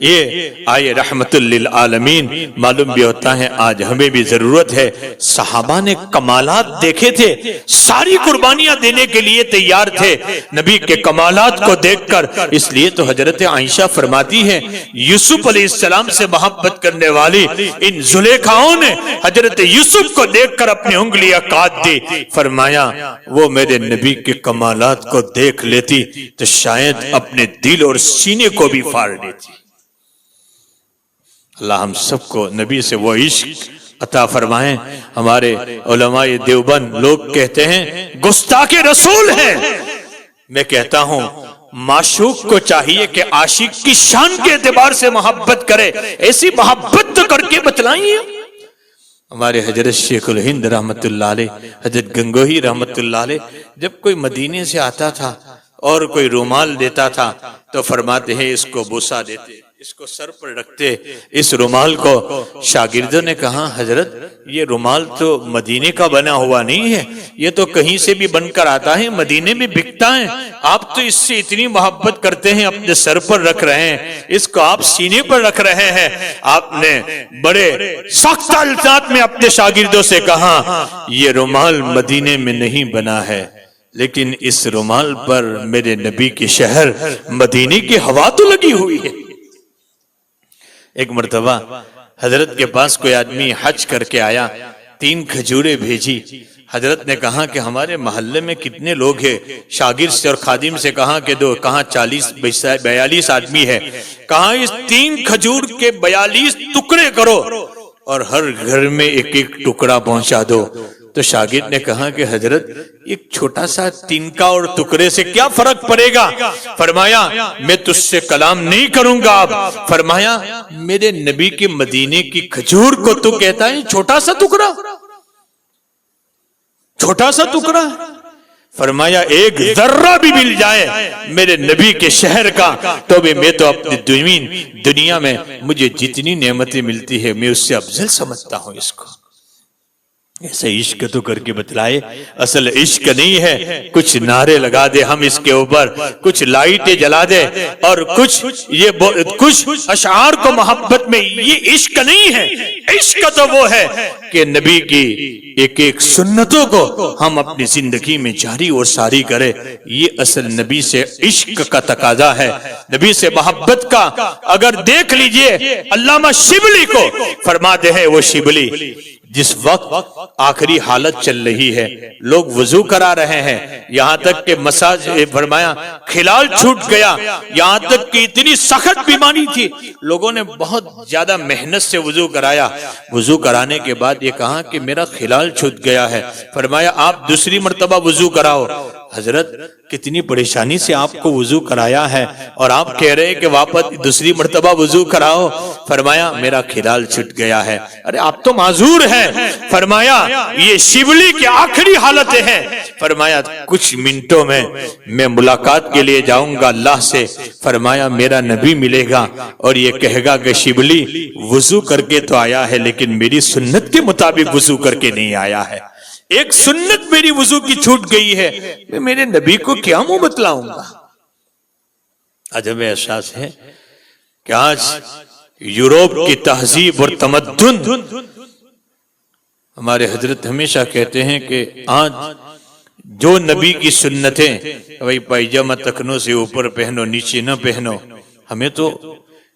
یہ آئے رحمت للعالمین۔ معلوم بھی ہوتا ہے آج ہمیں بھی ضرورت ہے، صحابہ نے کمالات دیکھے تھے، ساری قربانیاں دینے کے لیے تیار تھے نبی کے کمالات کو دیکھ کر۔ اس لیے تو حضرت عائشہ فرماتی ہے یوسف علیہ السلام سے محبت کرنے والی ان زلیخاؤں نے حضرت یوسف کو دیکھ کر اپنی انگلیاں کاٹ دی۔ فرمایا وہ میرے نبی کے کمالات کو دیکھ لیتی تو شاید اپنے دل اور سینے کو بھی پھاڑ دیتی۔ اللہ ہم سب کو نبی سے وہ عشق عطا فرمائیں۔ ہمارے علماء دیوبند لوگ کہتے ہیں گستاخ رسول ہیں، میں کہتا ہوں معشوق کو چاہیے کہ عاشق کی شان کے اعتبار سے محبت کرے، ایسی محبت تو کر کے بتلائیے۔ ہمارے حضرت شیخ الہند رحمت اللہ علیہ، حضرت گنگوہی رحمت اللہ علیہ جب کوئی مدینے سے آتا تھا اور کوئی رومال دیتا تھا تو فرماتے ہیں اس کو بوسہ دیتے، اس کو سر پر رکھتے اس رومال کو۔ شاگردوں نے کہا حضرت یہ رومال تو مدینے کا بنا ہوا نہیں ہے، یہ تو کہیں سے بھی بن کر آتا ہے، مدینے میں بکتا ہے، آپ تو اس سے اتنی محبت کرتے ہیں اپنے سر پر رکھ رہے ہیں، اس کو آپ سینے پر رکھ رہے ہیں۔ آپ نے بڑے سخت الفاظ میں اپنے شاگردوں سے کہا یہ رومال مدینے میں نہیں بنا ہے، لیکن اس رومال پر میرے نبی کے شہر مدینے کی ہوا تو لگی ہوئی ہے۔ ایک مرتبہ حضرت کے پاس کوئی آدمی حج کر کے آیا، 3 کھجوریں بھیجی۔ حضرت نے کہا کہ ہمارے محلے میں کتنے لوگ ہیں؟ شاگرد سے اور خادم سے کہا کہ دو، کہاں 42 آدمی ہے، کہا اس 3 کھجور کے 42 ٹکڑے کرو اور ہر گھر میں ایک ایک ٹکڑا پہنچا دو۔ تو شاگرد نے کہا کہ حضرت ایک چھوٹا سا تنکا اور ٹکڑے سے کیا فرق پڑے گا؟ فرمایا میں تجھ سے کلام نہیں کروں گا۔ آپ فرمایا میرے نبی کے مدینے کی کھجور کو تو کہتا ہے چھوٹا سا ٹکڑا، چھوٹا سا ٹکڑا۔ فرمایا ایک ذرہ بھی مل جائے میرے نبی کے شہر کا تو بھی میں تو اپنی دنیا میں مجھے جتنی نعمتیں ملتی ہے میں اس سے افضل سمجھتا ہوں اس کو۔ ایسے عشق تو کر کے بتلائے، اصل عشق نہیں ہے کچھ نعرے لگا دے ہم اس کے اوپر، کچھ لائٹیں جلا دے اور کچھ اشعار کو محبت میں، یہ عشق نہیں ہے۔ عشق تو وہ ہے کہ نبی کی ایک ایک سنتوں کو ہم اپنی زندگی میں جاری اور ساری کرے، یہ اصل نبی سے عشق کا تقاضا ہے، نبی سے محبت کا۔ اگر دیکھ لیجئے علامہ شبلی کو، فرماتے ہیں وہ شبلی جس وقت آخری حالت چل رہی ہے، لوگ وضو کرا رہے ہیں، یہاں تک کہ مساج فرمایا خلال چھوٹ گیا، یہاں تک کہ اتنی سخت بیماری تھی، لوگوں نے بہت زیادہ محنت سے وضو کرایا، وضو کرانے کے بعد یہ کہا کہ میرا خلال چھوٹ گیا ہے۔ فرمایا آپ دوسری مرتبہ وضو کراؤ۔ حضرت کتنی پریشانی سے آپ کو وضو کرایا ہے اور آپ کہہ رہے کہ واپس دوسری مرتبہ وضو کراؤ۔ فرمایا میرا خلال چھٹ گیا ہے۔ ارے آپ تو معذور ہیں۔ فرمایا یہ شبلی کی آخری حالت ہے۔ فرمایا کچھ منٹوں میں ملاقات کے لیے جاؤں گا اللہ سے۔ فرمایا میرا نبی ملے گا اور یہ کہے گا کہ شبلی وضو کر کے تو آیا ہے لیکن میری سنت کے مطابق وضو کر کے نہیں آیا ہے، ایک سنت میری وضو کی چھوٹ گئی ہے، میں میرے نبی کو کیا منہ بتلاؤں گا۔ عجب احساس ہے کہ آج یورپ کی تہذیب اور تمدن، ہمارے حضرت ہمیشہ کہتے ہیں کہ آج جو نبی کی سنتیں، بھائی پائجامہ تکنوں سے اوپر پہنو نیچے نہ پہنو، ہمیں تو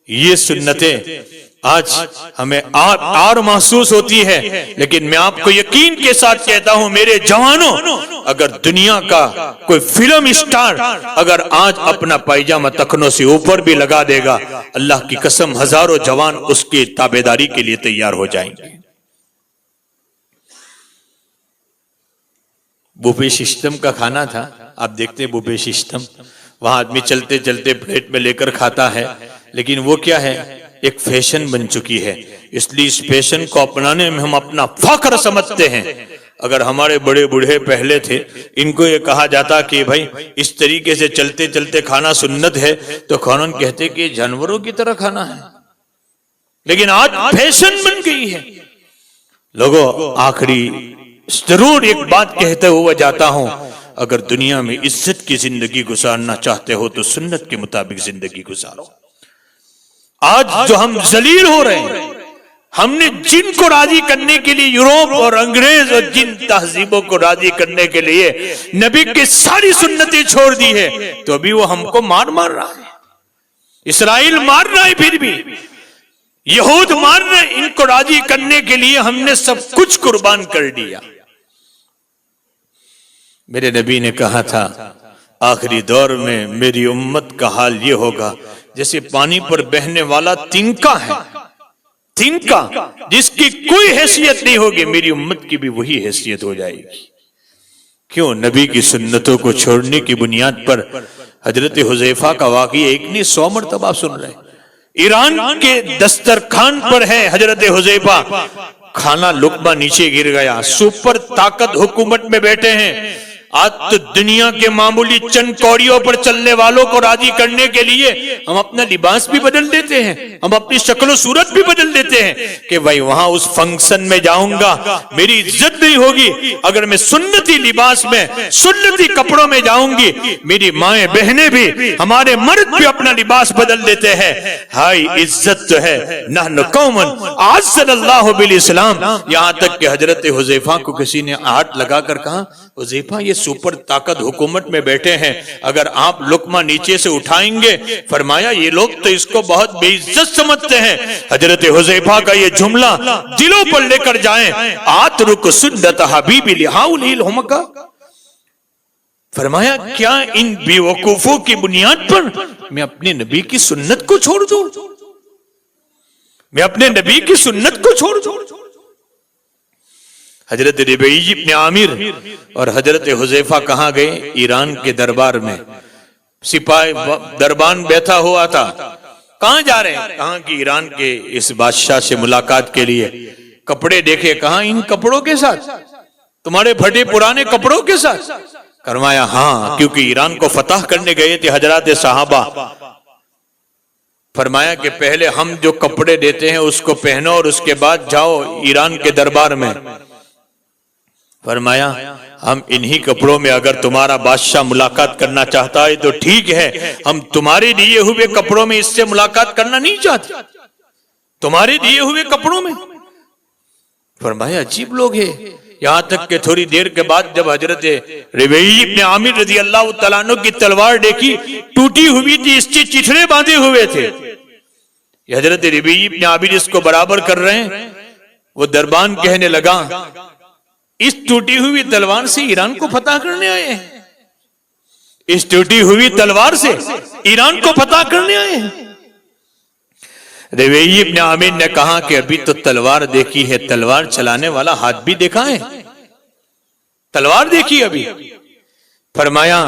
یہ سنتیں آج ہمیں آر محسوس ہوتی ہے، لیکن میں آپ کو یقین کے ساتھ کہتا ہوں میرے جوانوں، اگر دنیا کا کوئی فلم اسٹار اگر آج اپنا پائجامہ تکنوں سے اوپر بھی لگا دے گا، اللہ کی قسم ہزاروں جوان اس کی تابعداری کے لیے تیار ہو جائیں گے۔ بوفے سسٹم کا کھانا تھا، آپ دیکھتے ہیں بوفے سسٹم، وہاں آدمی چلتے چلتے پلیٹ میں لے کر کھاتا ہے، لیکن وہ کیا ہے ایک فیشن بن چکی ہے، اس لیے اس فیشن کو اپنانے میں ہم اپنا فخر سمجھتے ہیں۔ اگر ہمارے بڑے بوڑھے پہلے تھے، ان کو یہ کہا جاتا کہ بھائی اس طریقے سے چلتے چلتے کھانا سنت ہے، تو قانون کہتے کہ جانوروں کی طرح کھانا ہے، لیکن آج فیشن بن گئی ہے۔ لوگوں آخری ضرور ایک بات کہتے ہوئے جاتا ہوں، اگر دنیا میں عزت کی زندگی گزارنا چاہتے ہو تو سنت کے مطابق زندگی گزارو۔ آج جو ہم ذلیل ہو رہے ہیں، ہم نے جن کو راضی کرنے کے لیے یورپ اور انگریز اور جن تہذیبوں کو راضی کرنے کے لیے نبی کی ساری سنتیں چھوڑ دی ہے، تو ابھی وہ ہم کو مار رہا ہے، اسرائیل مار رہا ہے، پھر بھی یہود مار رہے ہیں، ان کو راضی کرنے کے لیے ہم نے سب کچھ قربان کر دیا۔ میرے نبی نے کہا تھا آخری دور میں میری امت کا حال یہ ہوگا جیسے پانی پر بہنے والا تنکا ہے، تنکا جس کی کوئی حیثیت نہیں ہوگی، میری امت کی بھی وہی حیثیت ہو جائے گی۔ کیوں؟ نبی کی سنتوں کو چھوڑنے کی بنیاد پر۔ حضرت حذیفہ کا واقعہ ایک نہیں 100 مرتبہ سن رہے ہیں۔ ایران کے دسترخوان پر ہے حضرت حذیفہ، کھانا لقمہ نیچے گر گیا. سپر طاقت حکومت میں بیٹھے ہیں. آج تو دنیا کے معمولی چند کوڑیوں پر چلنے والوں کو راضی کرنے کے لیے ہم اپنا لباس بھی بدل دیتے ہیں, ہم اپنی شکل و صورت بھی بدل دیتے ہیں کہ بھائی وہاں اس فنکشن میں جاؤں گا میری عزت نہیں ہوگی. اگر میں سنتی لباس میں سنتی کپڑوں میں جاؤں گی, میری مائیں بہنیں بھی, ہمارے مرد بھی اپنا لباس بدل دیتے ہیں. ہائی عزت تو ہے. نحن قوم اعزنا اللہ بالاسلام. یہاں تک کہ حضرت حذیفہ کو کسی نے ہاتھ لگا کر کہا, حذیفہ یہ سپر طاقت حکومت میں بیٹھے ہیں, اگر آپ لقمہ نیچے سے اٹھائیں گے, فرمایا یہ لوگ تو اس کو بہت بے عزت سمجھتے ہیں. حضرت حذیفہ کا یہ جملہ دلوں پر لے کر جائیں, آترک سنت حبیبی لہاؤلیل ہمکا. فرمایا کیا ان بیوقوفوں کی بنیاد پر میں اپنے نبی کی سنت کو چھوڑ دوں, میں اپنے نبی کی سنت کو چھوڑ دوں. حضرت ربیعی بن عامر اور حضرت حذیفہ کہاں گئے؟ ایران کے دربار میں. سپاہی دربان بیٹھا ہوا تھا. کہاں جا رہے ہیں؟ کہاں کہ ایران کے اس بادشاہ سے ملاقات کے لیے. کپڑے دیکھے, کہاں ان کپڑوں کے ساتھ, تمہارے پھٹے پرانے کپڑوں کے ساتھ. فرمایا ہاں, کیونکہ ایران کو فتح کرنے گئے تھے حضرات صحابہ. فرمایا کہ پہلے ہم جو کپڑے دیتے ہیں اس کو پہنو اور اس کے بعد جاؤ ایران کے دربار میں. فرمایا ہم انہی کپڑوں میں اگر تمہارا بادشاہ ملاقات کرنا چاہتا ہے تو ٹھیک ہے, ہم تمہارے دیے ہوئے کپڑوں میں اس سے ملاقات کرنا نہیں چاہتے, تمہارے دیے ہوئے کپڑوں میں. فرمایا عجیب لوگ ہیں. یہاں تک کہ تھوڑی دیر کے بعد جب حضرت ربیعی بن عامر رضی اللہ تعالیٰ عنہ کی تلوار دیکھی, ٹوٹی ہوئی تھی, اس کے چٹھڑے باندھے ہوئے تھے. حضرت ربیعی بن عامر اس کو برابر کر رہے ہیں. وہ دربان کہنے لگا اس ٹوٹی ہوئی تلوار سے ایران کو فتح کرنے آئے ہیں, اس ٹوٹی ہوئی تلوار سے ایران کو فتح کرنے آئے ہیں. ربیعی بن عامر نے کہا کہ ابھی تو تلوار دیکھی ہے, تلوار چلانے والا ہاتھ بھی دیکھا ہے, تلوار دیکھی ابھی. فرمایا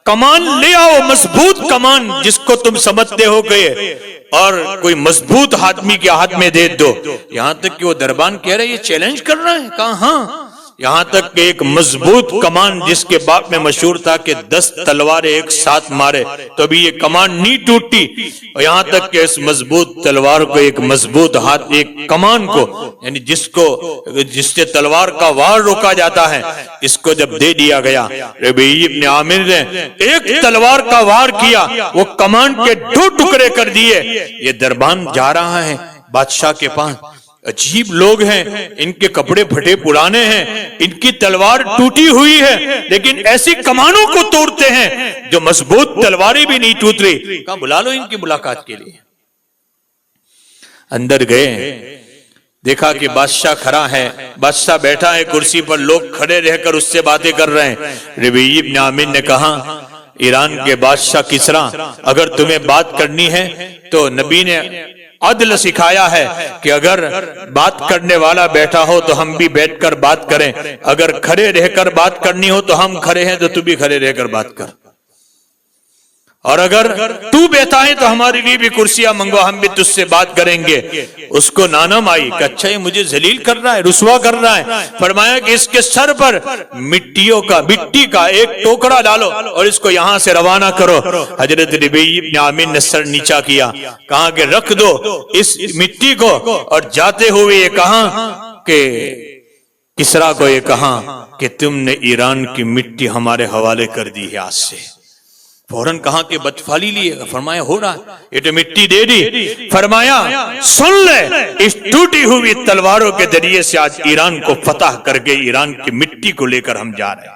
کمان لے آؤ, مضبوط کمان جس کو تم سمجھتے ہو گئے, اور کوئی مضبوط آدمی کے ہاتھ میں دے دو. یہاں تک کہ وہ دربان کہہ رہے یہ چیلنج کر رہا ہے. کہا ہاں. یہاں تک کہ ایک مضبوط کمان جس کے باپ میں مشہور تھا کہ 10 تلواریں ایک ساتھ مارے تو ابھی یہ کمان نہیں ٹوٹتی. اور یہاں تک کہ اس مضبوط تلوار کو ایک مضبوط ہاتھ, ایک کمان کو, یعنی جس سے تلوار کا وار روکا جاتا ہے, اس کو جب دے دیا گیا, ربیعی بن عامر نے ایک تلوار کا وار کیا, وہ کمان کے 2 ٹکڑے کر دیے. یہ دربان جا رہا ہے بادشاہ کے پاس. عجیب لوگ ہیں, ان کے کپڑے پھٹے پرانے ہیں, ان کی تلوار ٹوٹی ہوئی ہے, لیکن ایسی کمانوں کو توڑتے ہیں جو مضبوط تلواریں بھی نہیں ٹوٹ رہی. کہا بلا لو ان کی ملاقات کے لیے. اندر گئے, دیکھا کہ بادشاہ کھڑا ہے, بادشاہ بیٹھا ہے کرسی پر, لوگ کھڑے رہ کر اس سے باتیں کر رہے ہیں. ربیعی بن عامر نے کہا ایران کے بادشاہ کسرا, اگر تمہیں بات کرنی ہے تو نبی نے عدل سکھایا ہے کہ اگر بات کرنے والا بیٹھا ہو تو ہم بھی بیٹھ کر بات کریں, اگر کھڑے رہ کر بات کرنی ہو تو ہم کھڑے ہیں تو تو بھی کھڑے رہ کر بات کر, اور اگر تو بیٹھا ہے تو ہمارے لیے بھی کرسیاں منگوا, ہم بھی تجھ سے بات کریں گے. اس کو نانم آئی کہ اچھا یہ مجھے ذلیل کر رہا ہے, رسوا کر رہا ہے. فرمایا کہ اس کے سر پر مٹی کا ایک ٹوکرا ڈالو اور اس کو یہاں سے روانہ کرو. حضرت ربیعی بن عامر نے سر نیچا کیا, کہا کہ رکھ دو اس مٹی کو, اور جاتے ہوئے یہ کہا کہ کسرا کو یہ کہا کہ تم نے ایران کی مٹی ہمارے حوالے کر دی ہے آج سے. فوراً کہا کہ بدفعلی لیے. فرمایا ہو رہا ہے, یہ تو مٹی دے دی. فرمایا سن لے, اس ٹوٹی ہوئی تلواروں کے ذریعے سے آج ایران کو فتح کر کے ایران کی مٹی کو لے کر ہم جا رہے ہیں.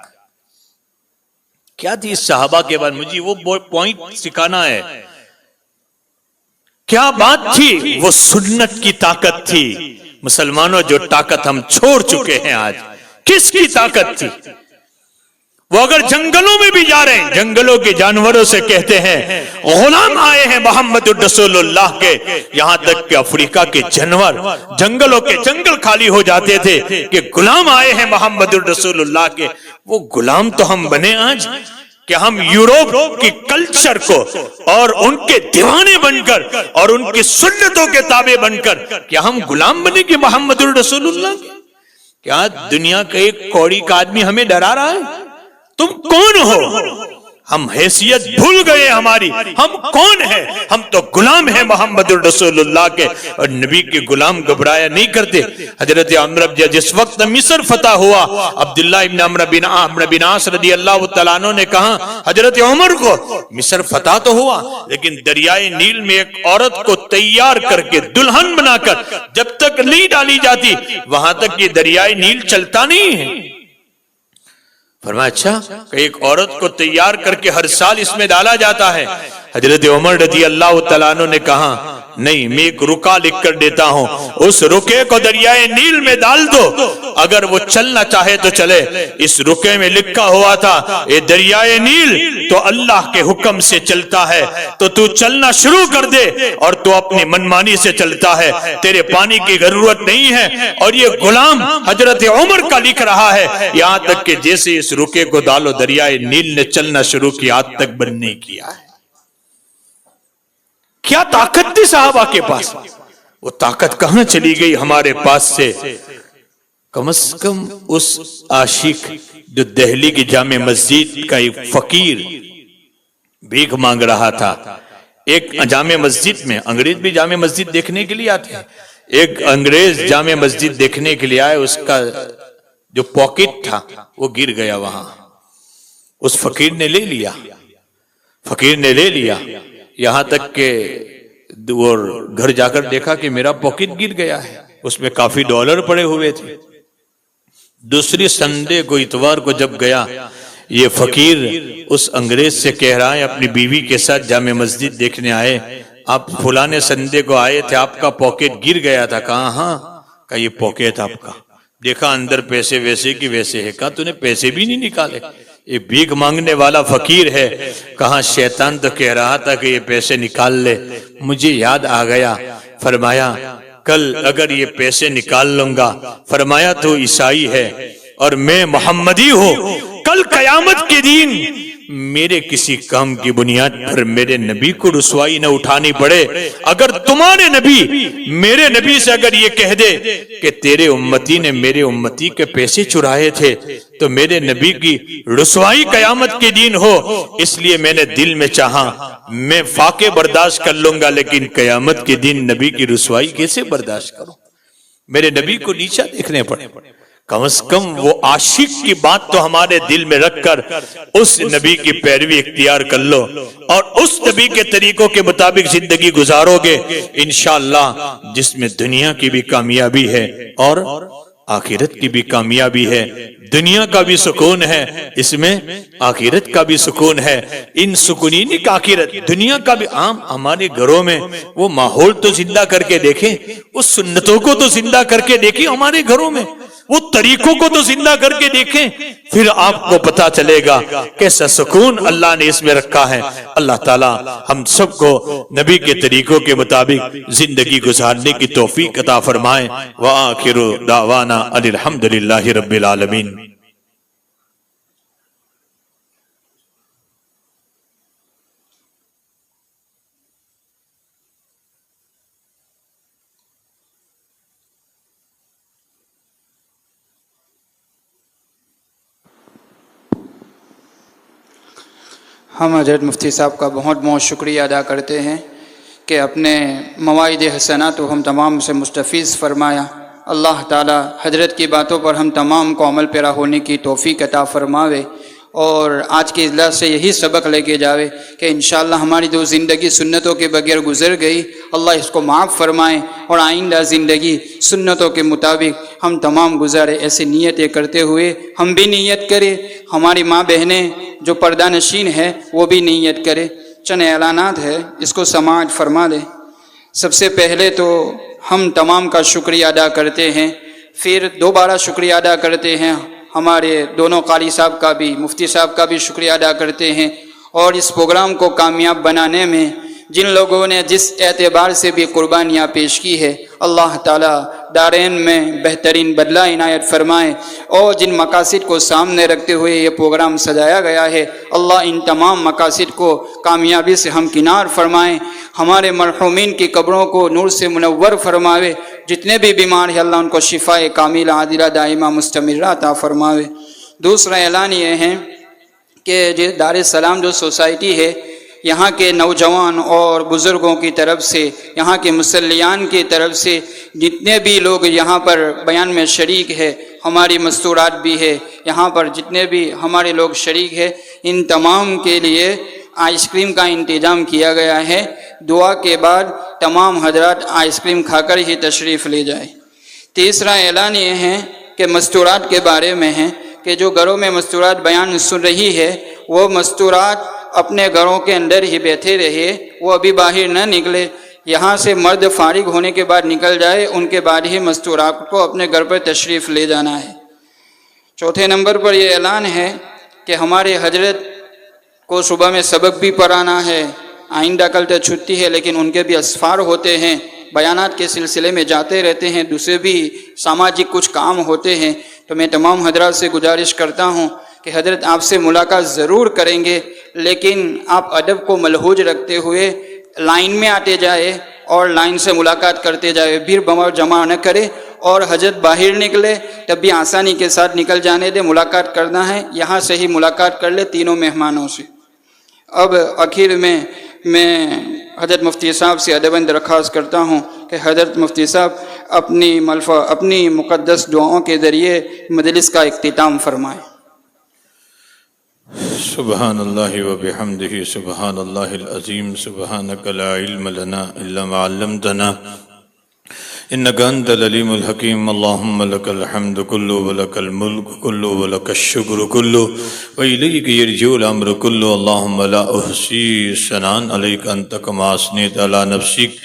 کیا تھی اس صحابہ کے بعد, مجھے وہ پوائنٹ سکھانا ہے. کیا بات تھی, وہ سنت کی طاقت تھی. مسلمانوں جو طاقت ہم چھوڑ چکے ہیں آج, کس کی طاقت تھی؟ وہ اگر جنگلوں میں بھی جا رہے ہیں, جنگلوں کے جانوروں سے کہتے ہیں غلام آئے ہیں محمد رسول اللہ کے. یہاں تک کہ افریقہ کے جانور, جنگلوں کے جنگل خالی ہو جاتے تھے کہ غلام آئے ہیں محمد رسول اللہ کے. وہ غلام تو ہم بنے آج. کہ ہم یوروپ کی کلچر کو اور ان کے دیوانے بن کر اور ان کی سنتوں کے تابع بن کر کیا ہم غلام بنے کہ محمد الرسول اللہ کے؟ کیا دنیا کا ایک کوڑی کا آدمی ہمیں ڈرا رہا ہے؟ تم کون ہو؟ ہم حیثیت بھول گئے ہماری، ہم کون ہیں؟ ہم تو غلام ہیں محمد الرسول اللہ کے، اور نبی کے غلام گھبرایا نہیں کرتے۔ حضرت عمرو جس وقت مصر فتح ہوا، عبداللہ ابن عمرو بن عاص رضی اللہ تعالیٰ عنہ نے کہا حضرت عمر کو مصر فتح تو ہوا لیکن دریائے نیل میں ایک عورت کو تیار کر کے دلہن بنا کر جب تک نہیں ڈالی جاتی وہاں تک یہ دریائے نیل چلتا نہیں ہے۔ فرمایا اچھا کہ ایک عورت کو تیار کر کے ہر سال اس میں ڈالا جاتا ہے۔ حضرت عمر رضی اللہ تعالیٰ عنہ نے کہا نہیں، میں ایک رکا لکھ کر دیتا ہوں، اس رکے کو دریائے نیل میں ڈال دو، اگر وہ چلنا چاہے تو چلے۔ اس رکے میں لکھا ہوا تھا اے دریائے نیل تو اللہ کے حکم سے چلتا ہے، تو چلنا شروع کر دے، اور تو اپنی منمانی سے چلتا ہے، تیرے پانی کی ضرورت نہیں ہے۔ اور یہ غلام حضرت عمر کا لکھ رہا ہے، یہاں تک کہ جیسے اس رکے کو ڈالو دریائے نیل نے چلنا شروع کیا، آج تک بند نہیں کیا ہے۔ کیا طاقت تھی صحابہ کے پاس؟ وہ طاقت کہاں چلی گئی ہمارے پاس سے؟ کم از کم اس عاشق جو دہلی کی جامع مسجد کا ایک فقیر بھیک مانگ رہا تھا، ایک جامع مسجد میں، انگریز بھی جامع مسجد دیکھنے کے لیے آتے ہیں، ایک انگریز جامع مسجد دیکھنے کے لیے آئے، اس کا جو پاکٹ تھا وہ گر گیا وہاں، اس فقیر نے لے لیا، یہاں تک کہ گھر جا کر دیکھا کہ میرا پاکٹ گر گیا ہے، اس میں کافی ڈالر پڑے ہوئے تھے۔ دوسری سنڈے کو، اتوار کو جب گیا، یہ فقیر اس انگریز سے کہہ رہا ہے، اپنی بیوی کے ساتھ جامع مسجد دیکھنے آئے، آپ فلانے سنڈے کو آئے تھے، آپ کا پاکٹ گر گیا تھا۔ کہا ہاں، کہا یہ پاکٹ آپ کا، دیکھا اندر پیسے ویسے کی ویسے ہے، کہا تو نے پیسے بھی نہیں نکالے، یہ بھیک مانگنے والا فقیر ہے۔ کہاں شیطان تو کہہ رہا تھا کہ یہ پیسے نکال لے، مجھے یاد آ گیا، فرمایا کل اگر یہ پیسے نکال لوں گا، فرمایا تو عیسائی ہے اور میں محمدی ہوں، کل قیامت کے دن میرے کسی کام کی بنیاد پر میرے نبی کو رسوائی نہ اٹھانی پڑے۔ اگر تمہارے نبی میرے نبی سے اگر یہ کہہ دے کہ تیرے امتی نے میرے امتی کے پیسے چرائے تھے تو میرے نبی کی رسوائی قیامت کے دن ہو، اس لیے میں نے دل میں چاہا میں فاقے برداشت کر لوں گا، لیکن قیامت کے دن نبی کی رسوائی کیسے برداشت کروں؟ میرے نبی کو نیچا دیکھنے پڑے۔ کم از کم وہ عاشق کی بات تو ہمارے دل میں رکھ کر اس نبی کی پیروی اختیار کر لو، اور اس نبی کے طریقوں کے مطابق زندگی گزارو گے انشاءاللہ، جس میں دنیا کی بھی کامیابی ہے اور آخرت کی بھی کامیابی ہے۔ دنیا کا بھی سکون ہے، اس میں آخرت کا بھی سکون ہے۔ ان سکونین کا آخرت دنیا کا بھی عام ہمارے گھروں میں وہ ماحول تو زندہ کر کے دیکھیں، اس سنتوں کو تو زندہ کر کے دیکھیں ہمارے گھروں میں، وہ طریقوں کو تو زندہ کر کے دیکھیں، پھر آپ کو پتا چلے گا کیسا سکون اللہ نے اس میں رکھا ہے۔ اللہ تعالی ہم سب کو نبی کے طریقوں کے مطابق زندگی گزارنے کی توفیق عطا فرمائے۔ وآخر دعوانا ان الحمدللہ رب العالمین۔ ہم حضرت مفتی صاحب کا بہت بہت شکریہ ادا کرتے ہیں کہ اپنے مواعظ حسنات و ہم تمام سے مستفیض فرمایا۔ اللہ تعالی حضرت کی باتوں پر ہم تمام کو عمل پیرا ہونے کی توفیق عطا فرماوے، اور آج کے اجلاس سے یہی سبق لے کے جاوے کہ انشاءاللہ ہماری جو زندگی سنتوں کے بغیر گزر گئی، اللہ اس کو معاف فرمائے، اور آئندہ زندگی سنتوں کے مطابق ہم تمام گزارے۔ ایسی نیتیں کرتے ہوئے ہم بھی نیت کریں، ہماری ماں بہنیں جو پردہ نشین ہے وہ بھی نیت کرے۔ چند اعلانات ہے، اس کو سماعت فرما لے۔ سب سے پہلے تو ہم تمام کا شکریہ ادا کرتے ہیں، پھر دوبارہ شکریہ ادا کرتے ہیں، ہمارے دونوں قاری صاحب کا بھی، مفتی صاحب کا بھی شکریہ ادا کرتے ہیں، اور اس پروگرام کو کامیاب بنانے میں جن لوگوں نے جس اعتبار سے بھی قربانیاں پیش کی ہے، اللہ تعالیٰ دارین میں بہترین بدلہ عنایت فرمائے، اور جن مقاصد کو سامنے رکھتے ہوئے یہ پروگرام سجایا گیا ہے اللہ ان تمام مقاصد کو کامیابی سے ہمکنار فرمائے، ہمارے مرحومین کی قبروں کو نور سے منور فرماوے، جتنے بھی بیمار ہیں اللہ ان کو شفائے کاملہ عاجلہ دائمہ مستمرہ عطا فرماوے۔ دوسرا اعلان یہ ہے کہ دار السلام جو سوسائٹی ہے، یہاں کے نوجوان اور بزرگوں کی طرف سے، یہاں کے مصلیان کی طرف سے جتنے بھی لوگ یہاں پر بیان میں شریک ہے، ہماری مستورات بھی ہے، یہاں پر جتنے بھی ہمارے لوگ شریک ہیں، ان تمام کے لیے آئس کریم کا انتظام کیا گیا ہے۔ دعا کے بعد تمام حضرات آئس کریم کھا کر ہی تشریف لے جائیں۔ تیسرا اعلان یہ ہے کہ مستورات کے بارے میں ہے کہ جو گھروں میں مستورات بیان سن رہی ہے وہ مستورات اپنے گھروں کے اندر ہی بیٹھے رہے، وہ ابھی باہر نہ نکلے، یہاں سے مرد فارغ ہونے کے بعد نکل جائے، ان کے بعد ہی مستورات کو اپنے گھر پر تشریف لے جانا ہے۔ چوتھے نمبر پر یہ اعلان ہے کہ ہمارے حضرت کو صبح میں سبق بھی پڑھانا ہے، آئندہ کل تو چھٹی ہے لیکن ان کے بھی اسفار ہوتے ہیں، بیانات کے سلسلے میں جاتے رہتے ہیں، دوسرے بھی سماجک کچھ کام ہوتے ہیں، تو میں تمام حضرات سے گزارش کرتا ہوں کہ حضرت آپ سے ملاقات ضرور کریں گے، لیکن آپ ادب کو ملحوظ رکھتے ہوئے لائن میں آتے جائے اور لائن سے ملاقات کرتے جائے، بھیڑ بھاڑ جمع نہ کرے، اور حضرت باہر نکلے تب بھی آسانی کے ساتھ نکل جانے دے، ملاقات کرنا ہے یہاں سے ہی ملاقات کر لے تینوں مہمانوں سے۔ اب آخر میں حضرت مفتی صاحب سے ادباً درخواست کرتا ہوں کہ حضرت مفتی صاحب اپنی مقدس دعاؤں کے ذریعے مجلس کا اختتام فرمائیں۔ سبحان اللہ و بحمدہ سبحان اللہ العظیم سبحانک لا علم لنا الا ما علمتنا انک انت العلیم الحکیم اللہم لک الحمد کلو ولک الملک کلو ولک الشکر کلو وإلیک یرجع الامر کلو اللہم لا احصی ثناء علیک انت کما اثنیت علی نفسک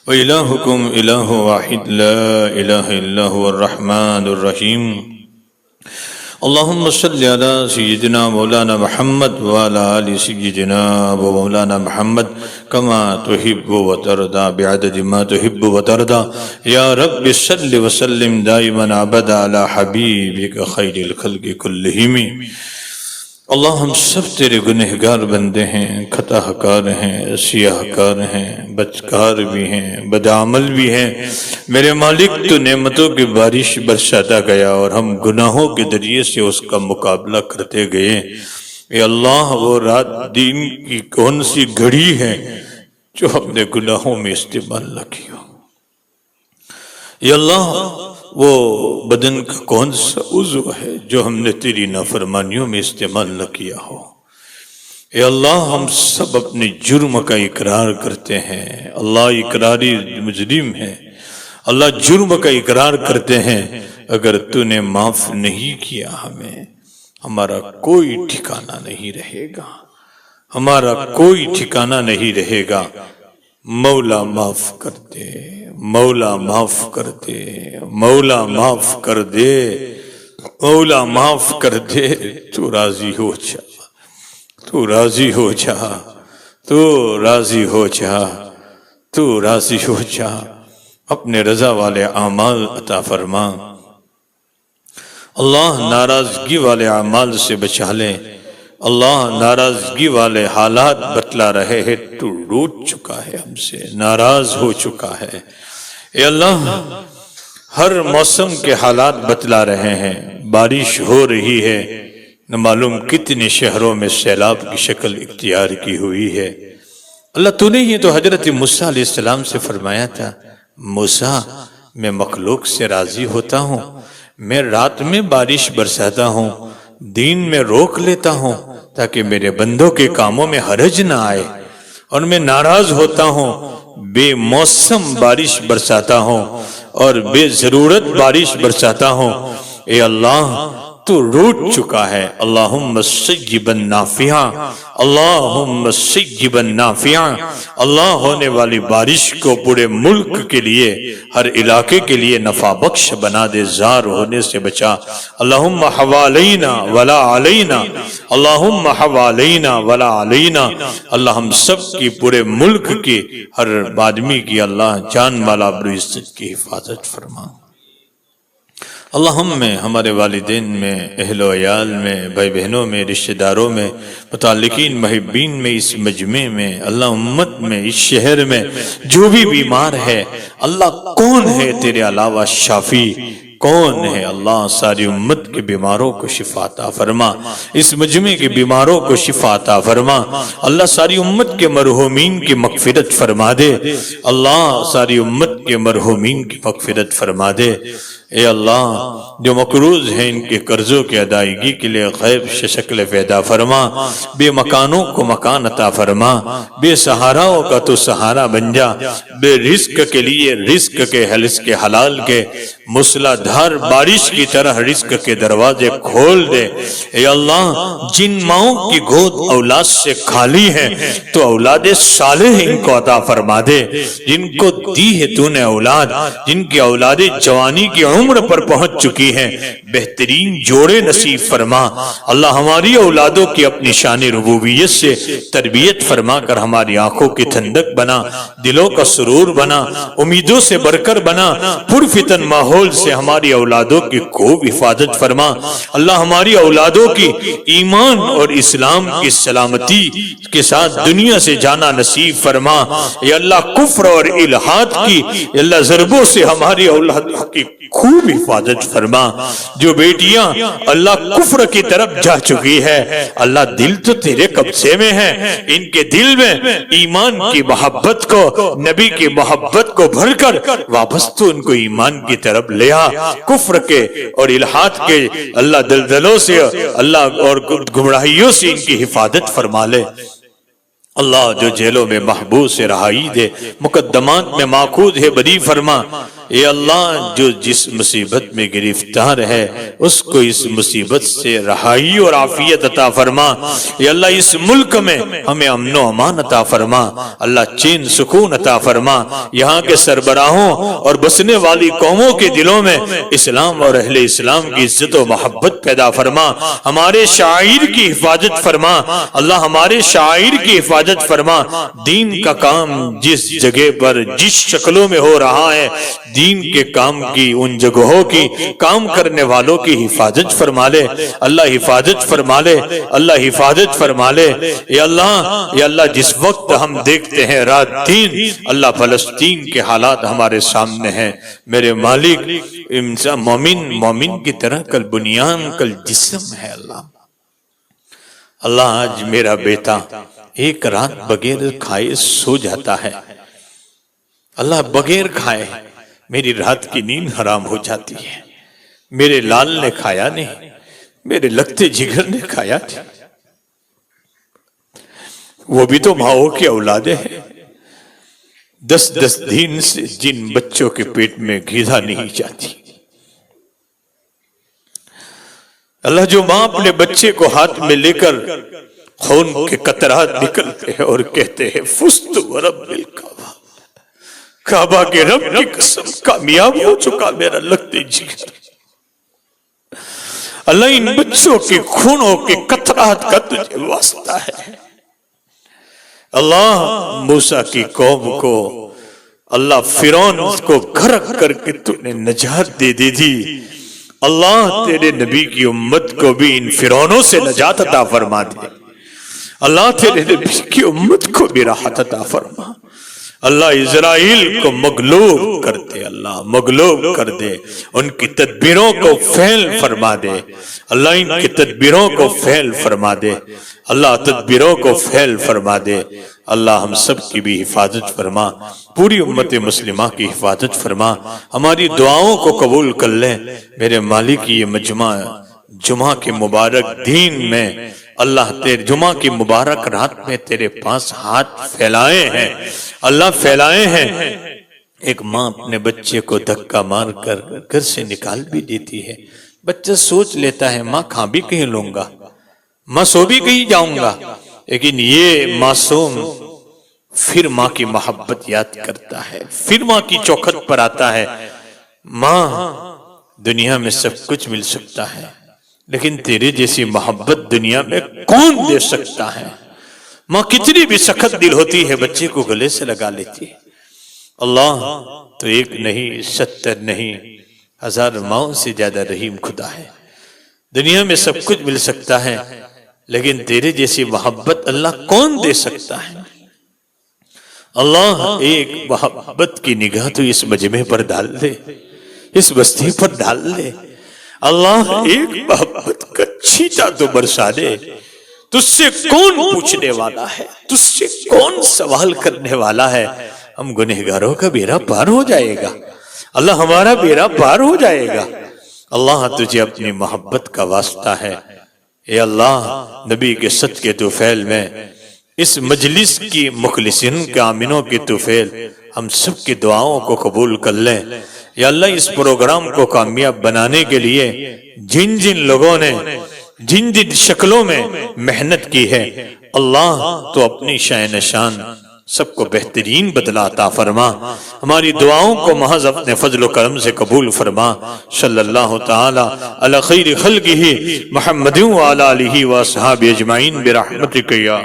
وإلہکم الہ واحد لا الہ الا هو الرحمن الرحیم اللہم صلی علی سیدنا مولانا محمد وعلی آل سیدنا و مولانا محمد کما تحب و ترضا بعدد ما تحب و ترضا یا رب صلی وسلم دائما ابدا علی حبیبک خیر الخلق کلہم۔ اللہ ہم سب تیرے گنہگار بندے ہیں، خطا کار ہیں، سیاہ کار ہیں، بدکار بھی ہیں، بدعمل بھی ہیں۔ میرے مالک تو نعمتوں کی بارش برساتا گیا اور ہم گناہوں کے ذریعے سے اس کا مقابلہ کرتے گئے۔ اے اللہ وہ رات دین کی کون سی گھڑی ہے جو اپنے گناہوں میں استعمال نہ کی ہو؟ اے اللہ وہ بدن کا کون سا عضو ہے جو ہم نے تیری نافرمانیوں میں استعمال نہ کیا ہو؟ اے اللہ ہم سب اپنے جرم کا اقرار کرتے ہیں، اللہ اقراری مجرم ہے، اللہ جرم کا اقرار کرتے ہیں، اگر تو نے معاف نہیں کیا ہمیں ہمارا کوئی ٹھکانہ نہیں رہے گا، ہمارا کوئی ٹھکانہ نہیں رہے گا۔ مولا معاف کر دے، مولا معاف کر دے، مولا معاف کر دے، مولا معاف کر دے۔ تو راضی ہو جا، تو راضی ہو جا، تو راضی ہو جا، تو راضی ہو جا، اپنے رضا والے اعمال عطا فرما۔ اللہ ناراضگی والے اعمال سے بچا لے، اللہ ناراضگی والے حالات بتلا رہے ہیں، تو روٹ چکا ہے ہم سے، ناراض ہو چکا ہے۔ اے اللہ ہر موسم کے حالات بتلا رہے ہیں، بارش ہو رہی ہے، نہ معلوم کتنے شہروں میں سیلاب کی شکل اختیار کی ہوئی ہے۔ اللہ تو نے یہ تو حضرت موسیٰ علیہ السلام سے فرمایا تھا، موسیٰ میں مخلوق سے راضی ہوتا ہوں، میں رات میں بارش برساتا ہوں، دین میں روک لیتا ہوں تاکہ میرے بندوں کے کاموں میں حرج نہ آئے، اور میں ناراض ہوتا ہوں، بے موسم بارش برساتا ہوں اور بے ضرورت بارش برساتا ہوں۔ اے اللہ تو روٹ چکا ہے، اللہم سیبا نافعا، اللہم سیبا نافعا۔ اللہ ہونے والی بارش کو پورے ملک کے لیے، ہر علاقے کے لیے نفع بخش بنا دے، زار ہونے سے بچا۔ اللہم حوالینا ولا علینا، اللہم حوالینا ولا علینا۔ اللہ ہم سب کی، پورے ملک کی، ہر آدمی کی اللہ جان مالا بر عزت کی حفاظت فرما۔ اللہ ہم میں، ہمارے والدین میں، اہل و عیال میں، بھائی بہنوں میں، رشتہ داروں میں، متعلقین محبین میں، اس مجمع میں، اللہ امت میں، اس شہر میں جو بھی بیمار ہے، اللہ کون ہے تیرے علاوہ شافی؟ کون ہے اللہ؟ ساری امت کے بیماروں کو شفا عطا فرما، اس مجمع کے بیماروں کو شفا عطا فرما، اللہ ساری امت کے مرحومین کی مغفرت فرما دے، اللہ ساری امت کے مرحومین کی مغفرت فرما دے۔ اے اللہ جو مقروض ہیں ان کے قرضوں کی ادائیگی کے لیے غیب سے شکل پیدا فرما، بے مکانوں کو مکان عطا فرما، بے سہاراؤں کا تو سہارا بن جا، بے رزق کے لیے رزق کے رزق حلال کے موسلا دھار بارش کی طرح رزق کے دروازے کھول دے۔ اے اللہ جن ماؤں کی گود اولاد سے خالی ہے تو اولاد صالح ان کو عطا فرما دے، جن کو دی ہے تو نے اولاد، جن کی اولاد جوانی کی عمر پر پہنچ چکی ہے، بہترین جوڑے نصیب فرما۔ اللہ ہماری اولادوں کی اپنی شان ربوبیت سے تربیت فرما کر ہماری آنکھوں کی ٹھنڈک بنا، دلوں کا سرور بنا، امیدوں سے بڑھ کر بنا، پرفتن ماحول سے ہماری اولادوں کی خوب حفاظت فرما۔ اللہ ہماری اولادوں کی ایمان اور اسلام کی سلامتی کے ساتھ دنیا سے جانا نصیب فرما۔ یا اللہ کفر اور الحاد کی اللہ ضربوں سے ہماری اولادوں کی خوب حفاظت فرما۔ جو بیٹیاں اللہ کفر کی طرف جا چکی ہے، اللہ دل تو تیرے قبضے میں ہے، ان کے دل میں ایمان کی محبت کو، نبی کی محبت کو بھر کر واپس تو ان کو ایمان کی طرف لے آ، کفر کے اور الحاد کے اللہ دلدلوں سے اللہ اور گمراہیوں سے ان کی حفاظت فرما لے۔ اللہ جو جیلوں میں محبوس ہے رہائی دے، مقدمات میں ماخوذ ہے بری فرما۔ اے اللہ جو جس مصیبت میں گرفتار ہے اس کو اس مصیبت سے رہائی اور عافیت عطا فرما۔ اے اللہ اس ملک میں ہمیں امن و امان عطا فرما، اللہ چین سکون عطا فرما۔ یہاں کے سربراہوں اور بسنے والی قوموں کے دلوں میں اسلام اور اہل اسلام کی عزت و محبت پیدا فرما۔ ہمارے شاعر کی حفاظت فرما، اللہ ہمارے شاعر کی حفاظت فرما۔ دین کا کام جس جگہ پر جس شکلوں میں ہو رہا ہے، دین کے کام کی ان جگہوں کی کام کرنے والوں کی حفاظت فرما لے، اللہ حفاظت فرما لے، اللہ حفاظت فرما لے۔ یا اللہ جس وقت ہم دیکھتے ہیں رات دن اللہ فلسطین کے حالات ہمارے سامنے ہیں، میرے مالک انسان مومن کی طرح کل بنیان کل جسم ہے۔ اللہ آج میرا بیٹا ایک رات بغیر کھائے سو جاتا ہے، اللہ بغیر کھائے میری رات کی نیند حرام ہو جاتی ہے۔ میرے لال نے کھایا نہیں، میرے لگتے جگر نے کھایا نہیں، وہ بھی تو ماؤں کی اولادیں ہیں۔ 10 دن سے جن بچوں کے پیٹ میں غذا نہیں جاتی، اللہ جو ماں اپنے بچے کو ہاتھ میں لے کر خون کے قطرات نکلتے ہیں اور کہتے ہیں فزت ورب الکعبہ، کعبہ کے رب کی قسم کامیاب ہو چکا میرا لگتے جگر۔ اللہ ان بچوں کے خونوں کے قطرات کا تجھے واسطہ ہے۔ اللہ موسیٰ کی قوم کو، اللہ فرعون کو غرق کر کے تو نے نجات دے دی۔ اللہ تیرے نبی کی امت کو بھی ان فرعونوں سے نجات عطا فرما دے۔ اللہ تیرے نبی کی امت کو بھی راحت عطا فرما۔ اللہ اسرائیل کو مغلوب کر دے، اللہ مغلوب کر دے، ان کی تدبیروں کو فیل فرما دے۔ اللہ ان کی تدبیروں کو فیل فرما دے، اللہ تدبیروں کو فیل فرما دے۔ اللہ ہم سب کی بھی حفاظت فرما، پوری امت مسلمہ کی حفاظت فرما، ہماری دعاؤں کو قبول کر لے۔ میرے مالک یہ مجمع جمعہ کے مبارک دین میں اللہ تیرے جمعہ کی مبارک رات میں تیرے پاس ہاتھ پھیلائے ہیں، اللہ پھیلائے ہیں۔ ایک ماں اپنے بچے کو دھکا مار کر گھر سے نکال بھی دیتی ہے، بچہ سوچ لیتا ہے ماں کھا بھی کہیں لوں گا، ماں سو بھی کہیں جاؤں گا، لیکن یہ معصوم پھر ماں کی محبت یاد کرتا ہے، پھر ماں کی چوکھٹ پر آتا ہے۔ ماں دنیا میں سب کچھ مل سکتا ہے لیکن تیرے جیسی محبت دنیا میں کون دے سکتا ہے؟ ماں کتنی بھی سخت دل ہوتی ہے بچے کو گلے سے لگا لیتی ہے۔ اللہ تو ایک نہیں 70 نہیں ہزار ماؤں سے زیادہ رحیم خدا ہے. دنیا میں سب کچھ مل سکتا ہے لیکن تیرے جیسی محبت اللہ کون دے سکتا ہے؟ اللہ ایک محبت کی نگاہ تو اس مجمع پر ڈال دے، اس بستی پر ڈال دے. اللہ ایک محبت کا چھینٹا تو برسا دے. تجھ سے کون پوچھنے والا ہے؟ تجھ سے کون سوال کرنے والا ہے؟ ہم گنہگاروں کا بیڑا پار ہو جائے گا. اللہ ہمارا بیڑا پار ہو جائے گا. اللہ تجھے اپنی محبت کا واسطہ ہے. اے اللہ نبی کے صدقے طفیل میں اس مجلس کی مخلصین کے آمینوں کی طفیل ہم سب کی دعاؤں کو قبول کر لیں. یا اللہ اس پروگرام کو کامیاب بنانے کے لیے جن جن لوگوں نے جن جن شکلوں میں محنت کی ہے، اللہ تو اپنی شان شان سب کو بہترین بدلہ عطا فرما. ہماری دعاؤں کو محض اپنے فضل و کرم سے قبول فرما. صلی اللہ تعالی علی خیر خلقہ محمد وعلی آلہ واصحابہ اجمعین برحمتک یا